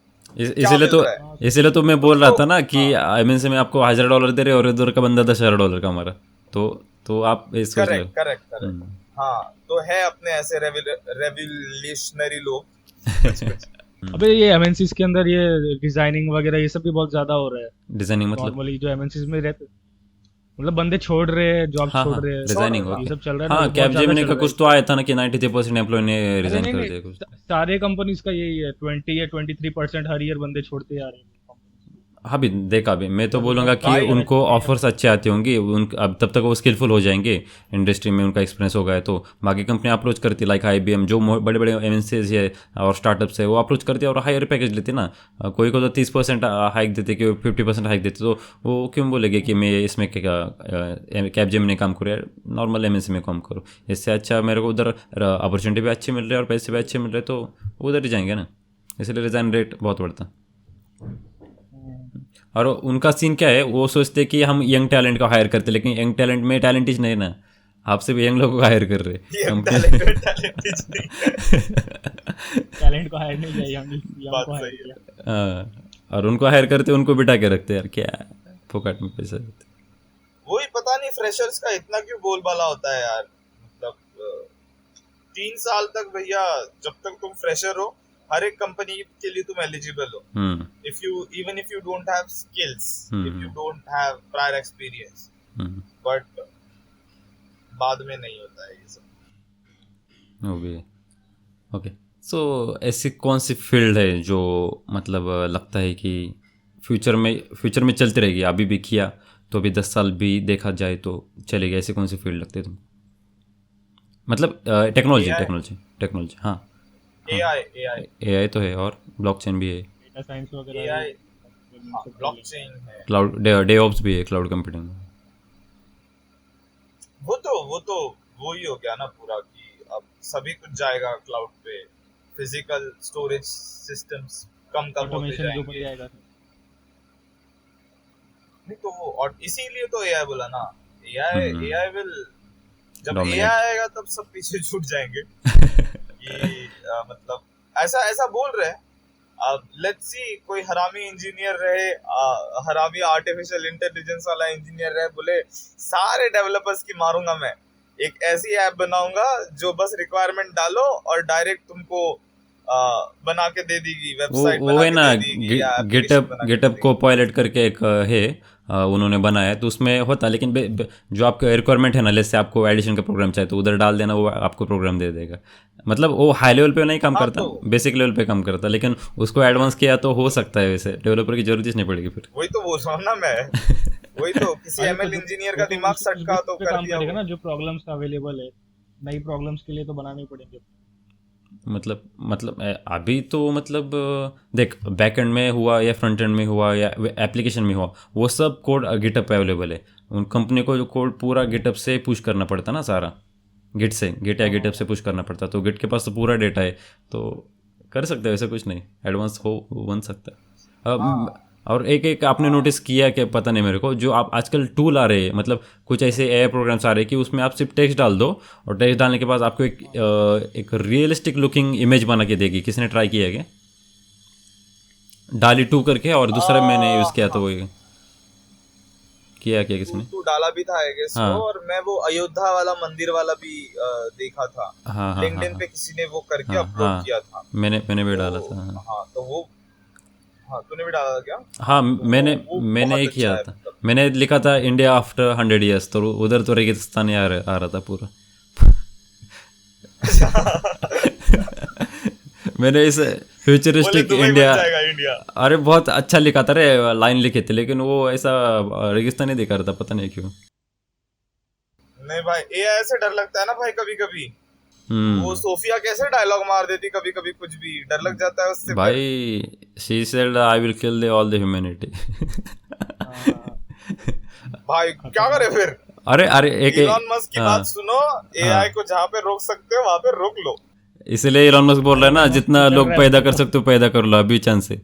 S2: इसीलिए तो मैं बोल रहा था ना कि एमएनसी में आपको $1,000 दे रहे और इधर का बंदा $10,000 का हमारा, तो आप इसको
S3: करेक्ट। हाँ तो है अपने ऐसे रेवोल्यूशनरी लोग।
S1: अबे ये एमएनसीज के अंदर ये डिजाइनिंग वगैरह ये सब भी बहुत ज्यादा हो रहा है।
S2: डिजाइनिंग मतलब
S1: नॉर्मली जो एमएनसीज में रहते, मतलब बंदे छोड़ रहे हैं, जॉब छोड़ रहे हैं,
S2: डिजाइनिंग
S1: ये सब चल रहा है।
S2: हाँ कैपजेमिनी का कुछ तो आया था ना कि 93% एम्प्लॉय ने रिजाइन कर दिया कुछ।
S1: सारे कंपनीज का यही है, 20 या 23% हर ईयर बंदे छोड़ते आ रहे हैं।
S2: हाँ भी देखा भी, मैं तो बोलूँगा कि
S1: try
S2: उनको
S1: करना
S2: ऑफर्स अच्छे आते होंगे उन, अब तब तक वो स्किलफुल हो जाएंगे, इंडस्ट्री में उनका एक्सपीरियंस हो गया तो बाकी कंपनी अप्रोच करती, लाइक IBM जो बड़े बड़े MNCs है और स्टार्टअप्स है वो अप्रोच करती है और हायर पैकेज लेते ना। कोई को तो 30% हाइक देते, कि 50% हाइक देते, तो वो क्यों बोलेंगे कि मैं इसमें कैपजेमिनी में काम करूँ, नॉर्मल MNC में काम करूँ, इससे अच्छा मेरे को उधर अपॉर्चुनिटी भी अच्छी मिल रही है और पैसे भी अच्छे मिल रहे हैं, तो उधर ही जाएंगे ना, इसलिए रिजाइन रेट बहुत बढ़ता। और उनका सीन क्या है, वो सोचते कि हम यंग टैलेंट को हायर करते, लेकिन यंग टैलेंट में टैलेंट ही नहीं ना, आपसे भी यंग लोगों को हायर कर रहे
S1: टैलेंट को हायर नहीं किया, young को हायर किया।
S2: हाँ, और उनको हायर करते, उनको बिठा के रखते यार, क्या फोकट में पैसा देते।
S3: वही पता नहीं फ्रेशर्स का इतना क्यों बोलबाला होता है यार, मतलब 3 साल तक भैया, जब तक तुम फ्रेशर हो हर एक कंपनी के लिए तुम एलिजिबल हो, even if you don't have skills, if you don't have prior experience, but बाद में नहीं होता है ये सब।
S2: ओके सो ऐसी कौन सी फील्ड है जो मतलब लगता है कि फ्यूचर में चलती रहेगी, अभी भी किया तो अभी 10 साल भी देखा जाए तो चलेगी, ऐसी कौन सी फील्ड लगती है तुमको? मतलब टेक्नोलॉजी हाँ, AI तो है और ब्लॉकचेन भी है,
S1: डेटा साइंस वगैरह,
S3: AI ब्लॉकचेन है,
S2: क्लाउड डेवऑप्स भी है, क्लाउड कंप्यूटिंग।
S3: वो तो वो ही हो गया ना पूरा, कि अब सभी कुछ जाएगा क्लाउड पे, फिजिकल स्टोरेज सिस्टम्स कम होते
S1: ऑटोमेशन के ऊपर
S3: जाएंगे।
S1: जाएगा।
S3: नहीं तो वो, और इसीलिए तो AI बोला ना, AI विल, जब
S2: Dominate.
S3: AI आएगा तब सब पीछे छूट जाएंगे कि मतलब ऐसा बोल रहे हैं। अब लेट्स सी, कोई हरामी इंजीनियर रहे, हरामी आर्टिफिशियल इंटेलिजेंस वाला इंजीनियर रहे, बोले सारे डेवलपर्स की मारूंगा मैं, एक ऐसी ऐप बनाऊंगा जो बस रिक्वायरमेंट डालो और डायरेक्ट तुमको बना के दे देगी, वेबसाइट
S2: वो
S3: बना
S2: है
S3: के
S2: ना,
S3: दे देगी, या application बना के दे
S2: गिटअप
S3: देगी।
S2: को पायलट करके एक है, उन्होंने बनाया है, तो उसमें होता, लेकिन जो आपका रिक्वायरमेंट है ना, जैसे आपको एडिशन का प्रोग्राम चाहिए तो उधर डाल देना, वो आपको प्रोग्राम दे देगा। मतलब वो हाई लेवल पे नहीं काम
S3: हाँ,
S2: करता,
S3: तो
S2: बेसिक लेवल पे काम करता, लेकिन उसको एडवांस किया तो हो सकता है, वैसे डेवलपर की जरूरत ही नहीं पड़ेगी फिर।
S3: वही तो बोल रहा हूँ ना मैं, वही तो किसी
S1: अरे तो
S3: ML
S1: जो
S3: इंजीनियर
S1: वो
S3: का
S1: तो
S3: दिमाग
S1: उस
S3: सटका
S1: बेस
S3: तो
S1: पे
S3: कर
S1: काम
S3: दिया
S1: करेगा
S3: वो।
S1: ना, जो प्रॉब्लम्स अवेलेबल है, नई प्रॉब्लम्स के लिए तो बनाने ही पड़ेंगे।
S2: मतलब अभी तो मतलब देख, बैक एंड में हुआ या फ्रंट एंड में हुआ या एप्लीकेशन में हुआ, वो सब कोड गिटअप पे अवेलेबल है। उन कंपनी को जो कोड पूरा गिटअप से पुश करना पड़ता ना, सारा गिटअप से पुश करना पड़ता, तो गिट के पास तो पूरा डेटा है, तो कर सकते हैं, ऐसा कुछ नहीं, एडवांस हो बन सकता है। और एक आपने नोटिस किया कि पता नहीं मेरे को, जो आप आजकल टूल आ रहे हैं, मतलब कुछ ऐसे AI प्रोग्राम्स आ रहे हैं कि उसमें आप सिर्फ टेक्स्ट डाल दो और टेक्स्ट डालने के बाद आपको एक रियलिस्टिक लुकिंग इमेज बना के देगी। किसने ट्राई किया है क्या? डाली 2 करके, और दूसरा मैंने यूज़ किया, तो वही किया क्या किसी ने?
S3: तू डाला भी था आई गेस,
S2: हाँ।
S3: और मैं वो अयोध्या वाला मंदिर वाला भी देखा था,
S2: हाँ हाँ
S3: लिंक्डइन पे किसी ने वो करके
S2: हाँ
S3: अपलोड
S2: हाँ,
S3: किया था।
S2: मैंने भी
S3: तो
S2: डाला था। हाँ
S3: हाँ, तो वो, हाँ तूने भी डाला था क्या?
S2: हाँ,
S3: तो
S2: मैंने
S3: वो
S2: मैंने
S3: बहुत
S2: एक किया
S3: अच्छा है,
S2: था,
S3: मतलब
S2: मैंने लिखा था इंडिया आफ्टर 100 years, तो उधर तो रेगिस्तान ही आ रहा था पूरा। मैंने इस
S3: बोले
S2: फ्यूचरिस्टिक
S3: दुबई बन
S2: इंडिया,
S3: जाएगा इंडिया।
S2: अरे बहुत अच्छा लिखा था रे, लाइन लिखे थे, लेकिन वो ऐसा रेगिस्तान ही दिखा रहा था, पता नहीं क्यों।
S3: नहीं भाई, AI से डर लगता है ना भाई, कभी कभी वो सोफिया कैसे डायलॉग मार देती, कभी कभी कुछ भी डर लग जाता है उससे।
S2: भाई she said I will kill all the humanity.
S3: भाई क्या करे फिर?
S2: अरे एक
S3: इलॉन मस्क की बात सुनो, AI को जहाँ पे रोक सकते हो वहां पे रोक लो।
S2: इसलिए इलॉन मस्क बोल रहा है ना, जितना लोग पैदा कर सकते हो पैदा कर लो अभी चांस से।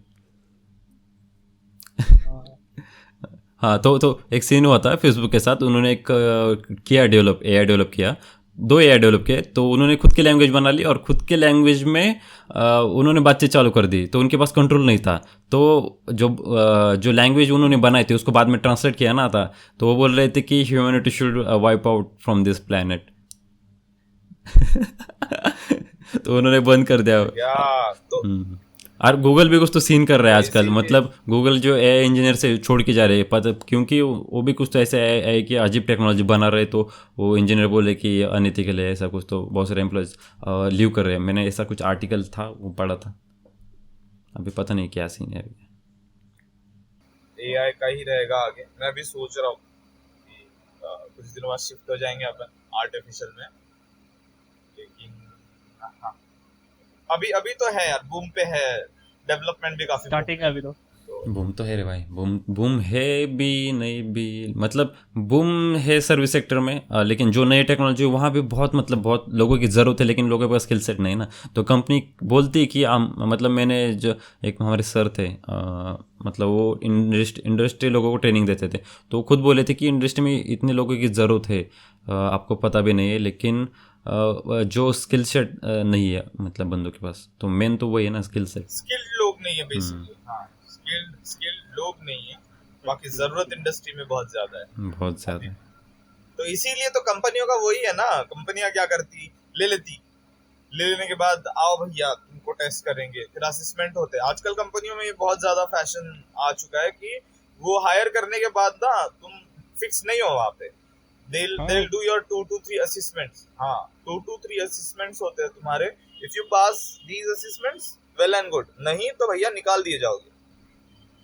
S2: हाँ, तो एक सीन हुआ था फेसबुक के साथ, उन्होंने एक किया AI डेवलप किया, 2 AI डेवलप किए, तो उन्होंने खुद की लैंग्वेज बना ली और खुद के लैंग्वेज में उन्होंने बातचीत चालू कर दी, तो उनके पास कंट्रोल नहीं था। तो जो लैंग्वेज उन्होंने बनाई थी उसको बाद में ट्रांसलेट किया ना था, तो वो बोल रहे थे कि humanity should wipe out from this planet. तो उन्होंने बंद कर दिया।
S3: तो
S2: और गूगल भी कुछ तो सीन कर रहा है आजकल, मतलब गूगल जो AI इंजीनियर से छोड़ के जा रहे हैं, पता क्योंकि वो भी कुछ तो ऐसे है कि अजीब टेक्नोलॉजी बना रहे, तो वो इंजीनियर बोले कि अनएथिकल है, ऐसा कुछ, तो बहुत सारे एम्प्लॉयज लीव कर रहे हैं। मैंने ऐसा कुछ आर्टिकल था वो पढ़ा था, अभी पता नहीं क्या सीन है अभी।
S3: AI का ही रहेगा आगे। मैं भी सोच रहा हूँ कि कुछ दिनों बाद शिफ्ट हो जाएंगे अपन आर्टिफिशियल में, लेकिन हाँ अभी अभी तो है यार, बूम पे है, डेवलपमेंट भी काफी
S1: स्टार्टिंग है अभी तो।
S2: बूम तो है रे भाई, बूम बूम है भी नहीं भी, मतलब बूम है सर्विस सेक्टर में, लेकिन जो नई टेक्नोलॉजी वहाँ भी बहुत मतलब बहुत लोगों की ज़रूरत है, लेकिन लोगों के पास स्किल सेट नहीं ना। तो कंपनी बोलती है कि मतलब मैंने जो एक हमारे सर थे, मतलब वो इंडस्ट्री लोगों को ट्रेनिंग देते थे, तो खुद बोले थे कि इंडस्ट्री में इतने लोगों की ज़रूरत है, आपको पता भी नहीं है, लेकिन जो स्किल सेट नहीं है मतलब बंदों के पास, तो मेन तो वही है ना, स्किल सेट।
S3: स्किल्ड लोग नहीं है बेसिकली। हाँ, स्किल्ड लोग नहीं है, बाकी जरूरत इंडस्ट्री में बहुत ज्यादा है,
S2: बहुत ज़्यादा।
S3: तो इसीलिए तो कंपनियों का वही है ना, कंपनियां क्या करती, ले लेने के बाद आओ भैया तुमको टेस्ट करेंगे, फिर असेसमेंट होते हैं। आजकल कंपनियों में ये बहुत ज्यादा फैशन आ चुका है कि वो हायर करने के बाद ना तुम फिक्स नहीं हो वहां पे, they'll do your 2 to 3 assessments। हाँ, 2 to 3 assessments होते हैं तुम्हारे। If you pass these assessments well and good, नहीं तो भैया निकाल दिए जाओगे,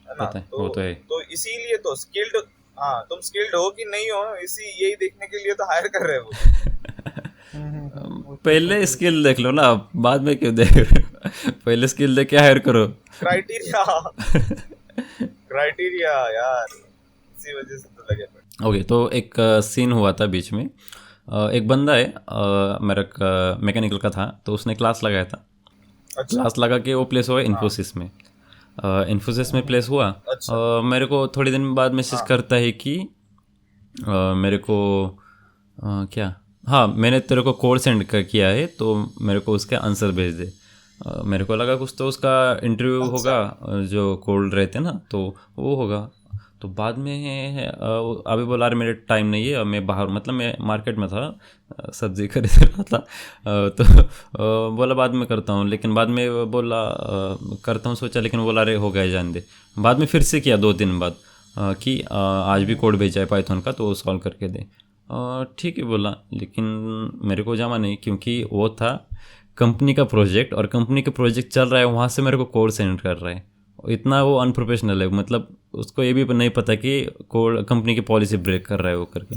S3: है ना।
S2: पता है, वो तो है।
S3: तो इसीलिए तो स्किल्ड, हाँ तुम स्किल्ड हो कि नहीं हो, यही देखने के लिए तो हायर कर रहे हो।
S2: पहले स्किल देख लो ना, बाद में क्यों देख रहे हो? पहले स्किल देख के हायर करो।
S3: क्राइटेरिया यार, इसी वजह से तो लगे पड़े।
S2: ओके, तो एक सीन हुआ था बीच में, एक बंदा है, मेरा मैकेनिकल का था, तो उसने क्लास लगाया था।
S3: अच्छा।
S2: क्लास लगा के वो प्लेस हुआ इन्फोसिस में। इन्फोसिस में प्लेस हुआ।
S3: अच्छा।
S2: मेरे को थोड़े दिन बाद मैसेज करता है कि मेरे को क्या, हाँ मैंने तेरे को कोड सेंड किया है, तो मेरे को उसका आंसर भेज दे। मेरे को लगा कुछ तो उसका इंटरव्यू होगा, जो कोड रहते ना तो वो होगा। तो बाद में अभी बोला रहे मेरे टाइम नहीं है, मैं बाहर मतलब मैं मार्केट में था, सब्जी खरीद रहा था, तो बोला बाद में करता हूँ, लेकिन बाद में बोला करता हूँ सोचा, लेकिन बोला अरे हो गया जान दे। बाद में फिर से किया 2 दिन बाद कि आज भी कोड भेजा है पाइथन का, तो सॉल्व करके दे। ठीक है बोला, लेकिन मेरे को जमा नहीं, क्योंकि वो था कंपनी का प्रोजेक्ट, और कंपनी का प्रोजेक्ट चल रहा है, वहाँ से मेरे को कोड सेंड कर रहा है। इतना वो अनप्रोफेशनल है, मतलब उसको ये भी नहीं पता कि कोड कंपनी की पॉलिसी ब्रेक कर रहा है वो करके।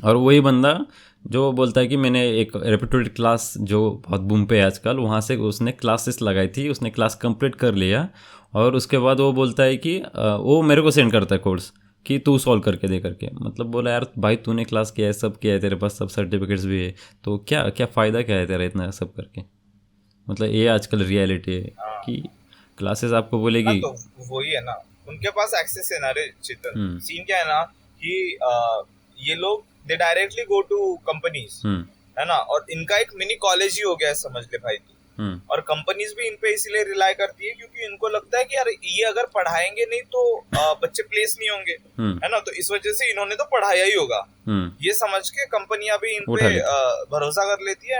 S2: और वही बंदा जो बोलता है कि मैंने एक रेप्यूटेड क्लास जो बहुत बूम पे है आजकल, वहाँ से उसने क्लासेस लगाई थी, उसने क्लास कंप्लीट कर लिया, और उसके बाद वो बोलता है कि वो मेरे को सेंड करता है कोड्स कि तू सॉल्व करके दे करके। मतलब बोला यार भाई तूने क्लास किया है, सब किया है, तेरे पास सब सर्टिफिकेट्स भी है, तो क्या क्या फ़ायदा क्या है तेरा इतना सब करके। मतलब ये आजकल रियलिटी है कि क्लासेस आपको बोलेगी।
S3: तो वही है ना, उनके पास एक्सेस है ना रे चेतन। सीन क्या है ना कि ये लोग they directly go to companies, है ना, और इनका एक मिनी कॉलेज ही हो गया है समझ ले भाई तू। और कंपनीज भी इन पे इसीलिए रिलाई करती है क्योंकि इनको लगता है कि यार ये अगर पढ़ाएंगे नहीं तो बच्चे प्लेस नहीं होंगे, है ना, तो इस वजह से इन्होंने तो पढ़ाया ही होगा, ये समझ के कंपनियां भी इन पे भरोसा कर लेती है।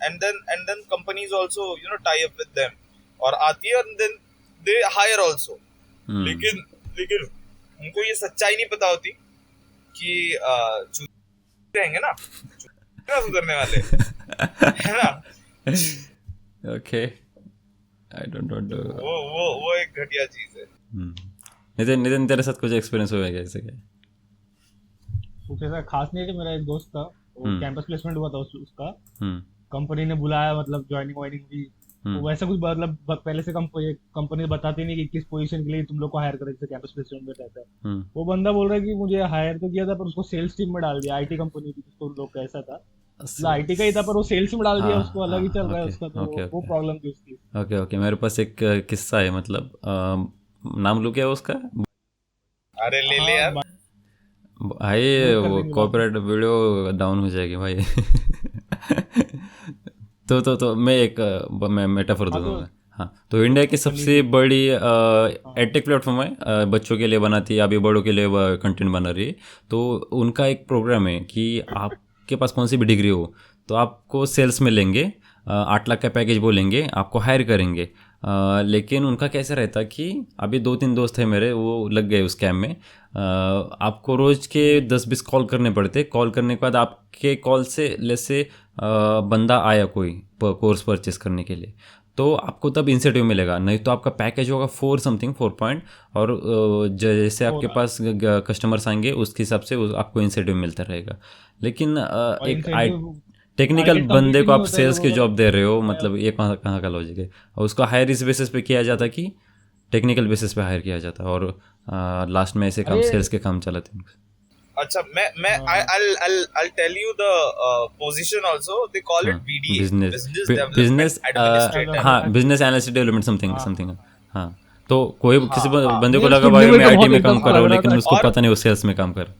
S3: And then companies also you know tie up with them और आती है, and then they hire also. लेकिन उनको ये सच्चाई नहीं पता होती कि रहेंगे ना सुधरने वाले, है ना।
S2: ओके, आई डोंट नो,
S3: वो एक घटिया चीज है।
S2: नितिन तेरे साथ कुछ एक्सपीरियंस हुआ है कैसे?
S1: कुछ ऐसा खास नहीं है कि मेरा एक दोस्त था, वो कैंपस प्लेसमेंट हुआ था उसका, कंपनी ने बुलाया, मतलब ज्वाइनिंग वाइनिंग भी, तो वैसा कुछ मतलब पहले से कंपनी बताती नहीं कि किस पोजीशन के लिए तुम लोग को हायर करें, जैसे कैंपस प्लेसमेंट में रहता है। वो बंदा बोल रहा है कि मुझे हायर तो किया था पर उसको सेल्स टीम में डाल दिया, आईटी कंपनी थी, उसको लोग कैसा था आईटी का ही था पर वो सेल्स में डाल दिया, उसको अलग ही चल रहा है उसका, तो वो प्रॉब्लम थी उसकी।
S2: ओके, मेरे पास एक किस्सा है, मतलब नाम लूँ क्या उसका?
S3: अरे ले ले यार
S2: भाई, वो कॉर्पोरेट वीडियो डाउन हो जाएगी भाई। तो मैं मेटाफोर दूंगा। हाँ, तो इंडिया की सबसे बड़ी एडटेक प्लेटफॉर्म है, बच्चों के लिए बनाती है, अभी बड़ों के लिए कंटेंट बना रही है। तो उनका एक प्रोग्राम है कि आपके पास कौन सी भी डिग्री हो तो आपको सेल्स में लेंगे, 8 लाख का पैकेज बोलेंगे, आपको हायर करेंगे। लेकिन उनका कैसा रहता कि अभी 2-3 दोस्त हैं मेरे, वो लग गए उस कैम में। आपको रोज़ के 10-20 कॉल करने पड़ते, कॉल करने के बाद आपके कॉल से जैसे बंदा आया कोई कोर्स परचेस करने के लिए, तो आपको तब इंसेंटिव मिलेगा, नहीं तो आपका पैकेज होगा 4 समथिंग 4 पॉइंट, और जैसे आपके पास कस्टमर्स आएंगे उसके हिसाब से आपको इंसेंटिव मिलता रहेगा। लेकिन एक टेक्निकल बंदे को आप सेल्स की जॉब दे रहे हो, मतलब ये कहाँ का लॉजिक है? और उसको हायर इस बेसिस पे किया जाता कि टेक्निकल बेसिस पे हायर किया जाता, और लास्ट में ऐसे काम सेल्स के काम चलाते हैं।
S3: अच्छा, मैं I'll tell you the position also. They call it BDA,
S2: business
S3: Administrator.
S2: हाँ, बिजनेस एनालिस्ट डेवलपमेंट समथिंग। हाँ, तो कोई किसी बंदे को लगा भाई मैं आईटी में काम कर रहा हूँ, लेकिन उसको पता नहीं वो सेल्स में काम कर।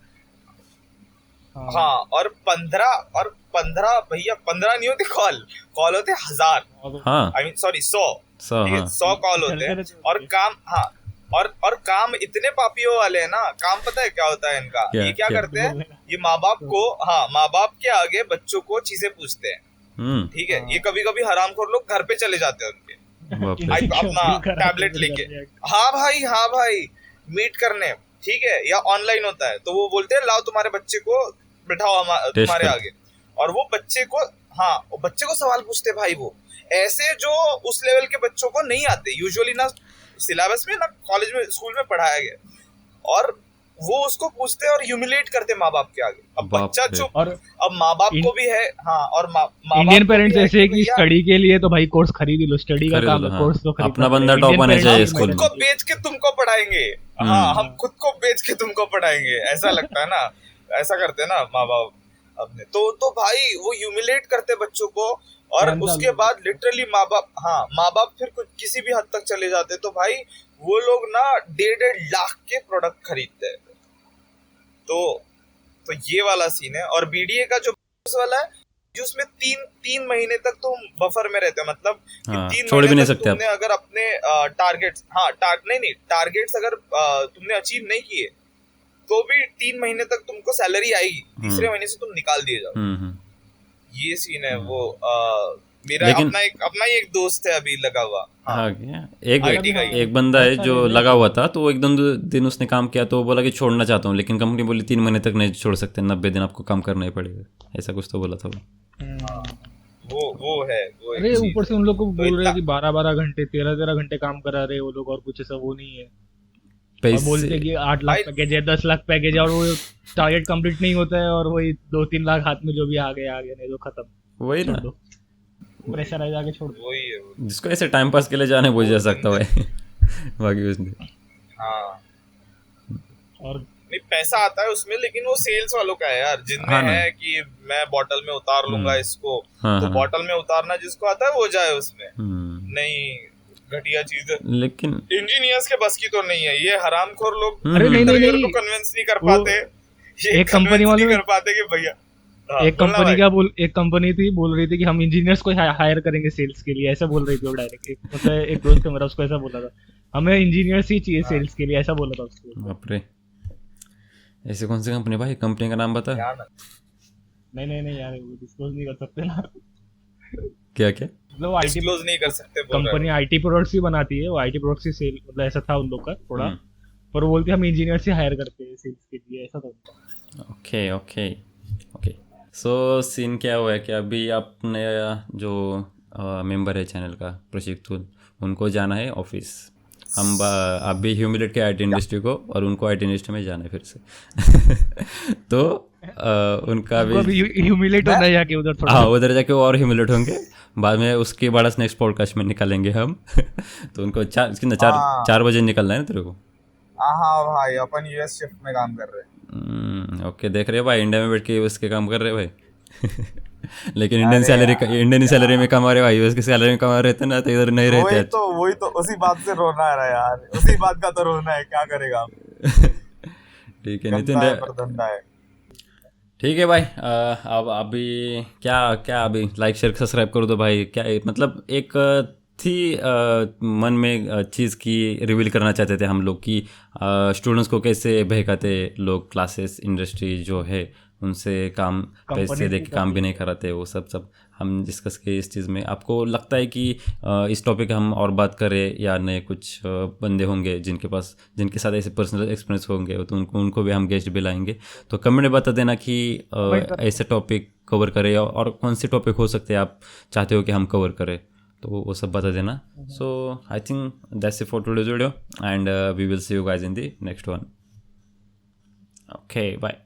S3: हाँ, और 15 भैया 15 नहीं होते कॉल होते 1000।
S2: हाँ,
S3: आई मीन सॉरी 100 कॉल होते हैं, और काम, हाँ, और काम इतने पापियों वाले हैं ना। काम पता है क्या होता है इनका? ये क्या करते हैं, ये माँ बाप के आगे बच्चों को चीजें पूछते हैं, ठीक है? ये कभी कभी हरामखोर लोग घर पे चले जाते हैं उनके, अपना टैबलेट लेके, हाँ भाई मीट करने, ठीक है, या ऑनलाइन होता है, तो वो बोलते हैं लाओ तुम्हारे बच्चे को बिठाओ तुम्हारे आगे, और वो बच्चे को सवाल पूछते भाई। वो ऐसे जो उस लेवल के बच्चों को नहीं आते यूजुअली, ना सिलेबस में ना कॉलेज में स्कूल में पढ़ाया गया, और वो उसको पूछते हैं और ह्यूमिलेट करते माँ बाप के आगे। अब बच्चा चुप, और अब माँ बाप को भी है, हाँ, और
S1: इंडियन पेरेंट्स ऐसे है कि स्टडी के लिए तो भाई कोर्स खरीद लो, स्टडी का काम है, कोर्स तो खरीद,
S2: अपना बंदा टॉप आने चाहिए स्कूल में।
S3: खुद को बेच के तुमको पढ़ाएंगे, हाँ, हम खुद को बेच के तुमको पढ़ाएंगे, ऐसा लगता है ना, ऐसा करते हैं ना माँ बाप अपने। तो भाई वो ह्यूमिलेट करते बच्चों को, और उसके बाद लिटरली माँ बाप फिर किसी भी हद तक चले जाते। तो भाई वो लोग ना 1.5 लाख के प्रोडक्ट खरीदते हैं। तो ये वाला सीन है। और बीडीए का जो वाला है, जो उसमें 3 महीने तक तुम बफर में रहते हो, मतलब 3
S2: छोड़ भी नहीं सकते
S3: तुमने अगर अपने टारगेट्स, टारगेट्स अगर तुमने अचीव नहीं किए तो भी 3 महीने तक तुमको सैलरी आएगी, तीसरे महीने से तुम निकाल दिए जाओ। ये सीन है। वो मेरा अपना ही एक दोस्त है अभी लगा हुआ,
S2: हाँ, एक बंदा है जो लगा हुआ था, तो एक दिन उसने काम किया, तो बोला कि छोड़ना चाहता हूँ, लेकिन कंपनी बोली 3 महीने तक नहीं छोड़ सकते, 90 दिन आपको काम करना ही पड़ेगा, ऐसा कुछ तो बोला था
S3: वो है।
S1: अरे ऊपर से उन लोग को बोल रहे हैं कि 12 घंटे 13 घंटे काम करा रहे वो लोग, और कुछ ऐसा वो नहीं है। और बोलते हैं कि 8 लाख पैकेज है, 10 लाख पैकेज है, और वो टारगेट कंप्लीट नहीं होता है, और वही 2-3 लाख हाथ में जो भी आ गया नहीं तो खत्म, वही ना, प्रेशराइज आके छोड़ दो।
S3: वही है,
S2: जिसको ऐसे टाइम पास के लिए जाने वो जा सकता है बाकी उसने,
S3: हाँ, और नहीं पैसा आता है उसमें, लेकिन वो सेल्स वालों का है यार, जिनमें है कि मैं बॉटल में उतार लूंगा इसको, तो बॉटल में उतारना जिसको आता है वो जाए उसमें, नहीं घटिया चीज है। लेकिन इंजीनियर्स के बस की तो नहीं है ये, हरामखोर लोग नहीं को कन्विंस नहीं कर पाते,
S1: एक कंपनी वाले
S3: नहीं कर पाते कि भैया,
S1: एक कंपनी थी बोल रही थी कि हम इंजीनियर्स को हायर करेंगे सेल्स के लिए, ऐसा बोल रही थी वो डायरेक्ट। मतलब एक दोस्त है मेरा, उसको ऐसा बोला था, हमें इंजीनियर्स ही चाहिए सेल्स के लिए, ऐसा बोला था उसको।
S2: बाप रे, ऐसे कौन सी कंपनी भाई? कंपनी का नाम बता।
S1: नहीं यार, वो डिस्क्लोज नहीं कर सकते ना।
S2: क्या
S1: मतलब
S3: डिस्क्लोज नहीं कर सकते।
S1: कंपनी आईटी प्रोडक्ट्स ही बनाती है, वो आईटी प्रोडक्ट्स ही सेल, मतलब ऐसा था उन लोग का थोड़ा, पर वो बोलते हैं हम इंजीनियर्स ही हायर करते हैं सेल्स के लिए, ऐसा था।
S2: ओके। सो सीन क्या हुआ है कि अभी आपने जो मेंबर है चैनल का प्रशिक्षुत, उनको जाना है ऑफिस, हम आप भी ह्यूमिलेट के आईटी इंडस्ट्री को, और उनको आईटी इंडस्ट्री में जाना है फिर से तो उनका भी
S1: ह्यूमिलेट होना है जाके उधर थोड़ा,
S2: हाँ, उधर जाके और ह्यूमिलेट होंगे बाद में। उसके बाद नेक्स्ट पॉडकास्ट में निकालेंगे हम तो उनको 4 बजे निकलना है ना तेरे को?
S3: हाँ भाई, अपन यूएस शिफ्ट में काम कर रहे हैं।
S2: ओके, देख रहे हो भाई, इंडिया में बैठ के यूएस के काम कर रहे भाई लेकिन इंडियन सैलरी में कमा रहे भाई, यूएस की सैलरी में कमा रहे थे ना, तो इधर नहीं रहते।
S3: वही तो उसी बात से रोना है यार, उसी बात का तो रोना है, क्या करेगा
S2: ठीक है नितिन, ठीक है भाई। अब अभी क्या अभी लाइक शेयर सब्सक्राइब कर दो भाई। क्या मतलब एक थी मन में चीज़ की रिवील करना चाहते थे हम लोग कि स्टूडेंट्स को कैसे बहकाते लोग, क्लासेस इंडस्ट्री जो है उनसे काम पैसे दे के काम भी नहीं कराते, वो सब हम डिस्कस किए इस चीज़ में। आपको लगता है कि इस टॉपिक हम और बात करें, या नए कुछ बंदे होंगे जिनके साथ ऐसे पर्सनल एक्सपीरियंस होंगे, तो उनको भी हम गेस्ट भी लाएंगे। तो कमेंट में बता देना कि ऐसे टॉपिक कवर करें, और कौन से टॉपिक हो सकते हैं आप चाहते हो कि हम कवर करें। तो वो सब बता देना. So I think that's it for today's video and we will see you guys in the next one. Okay bye.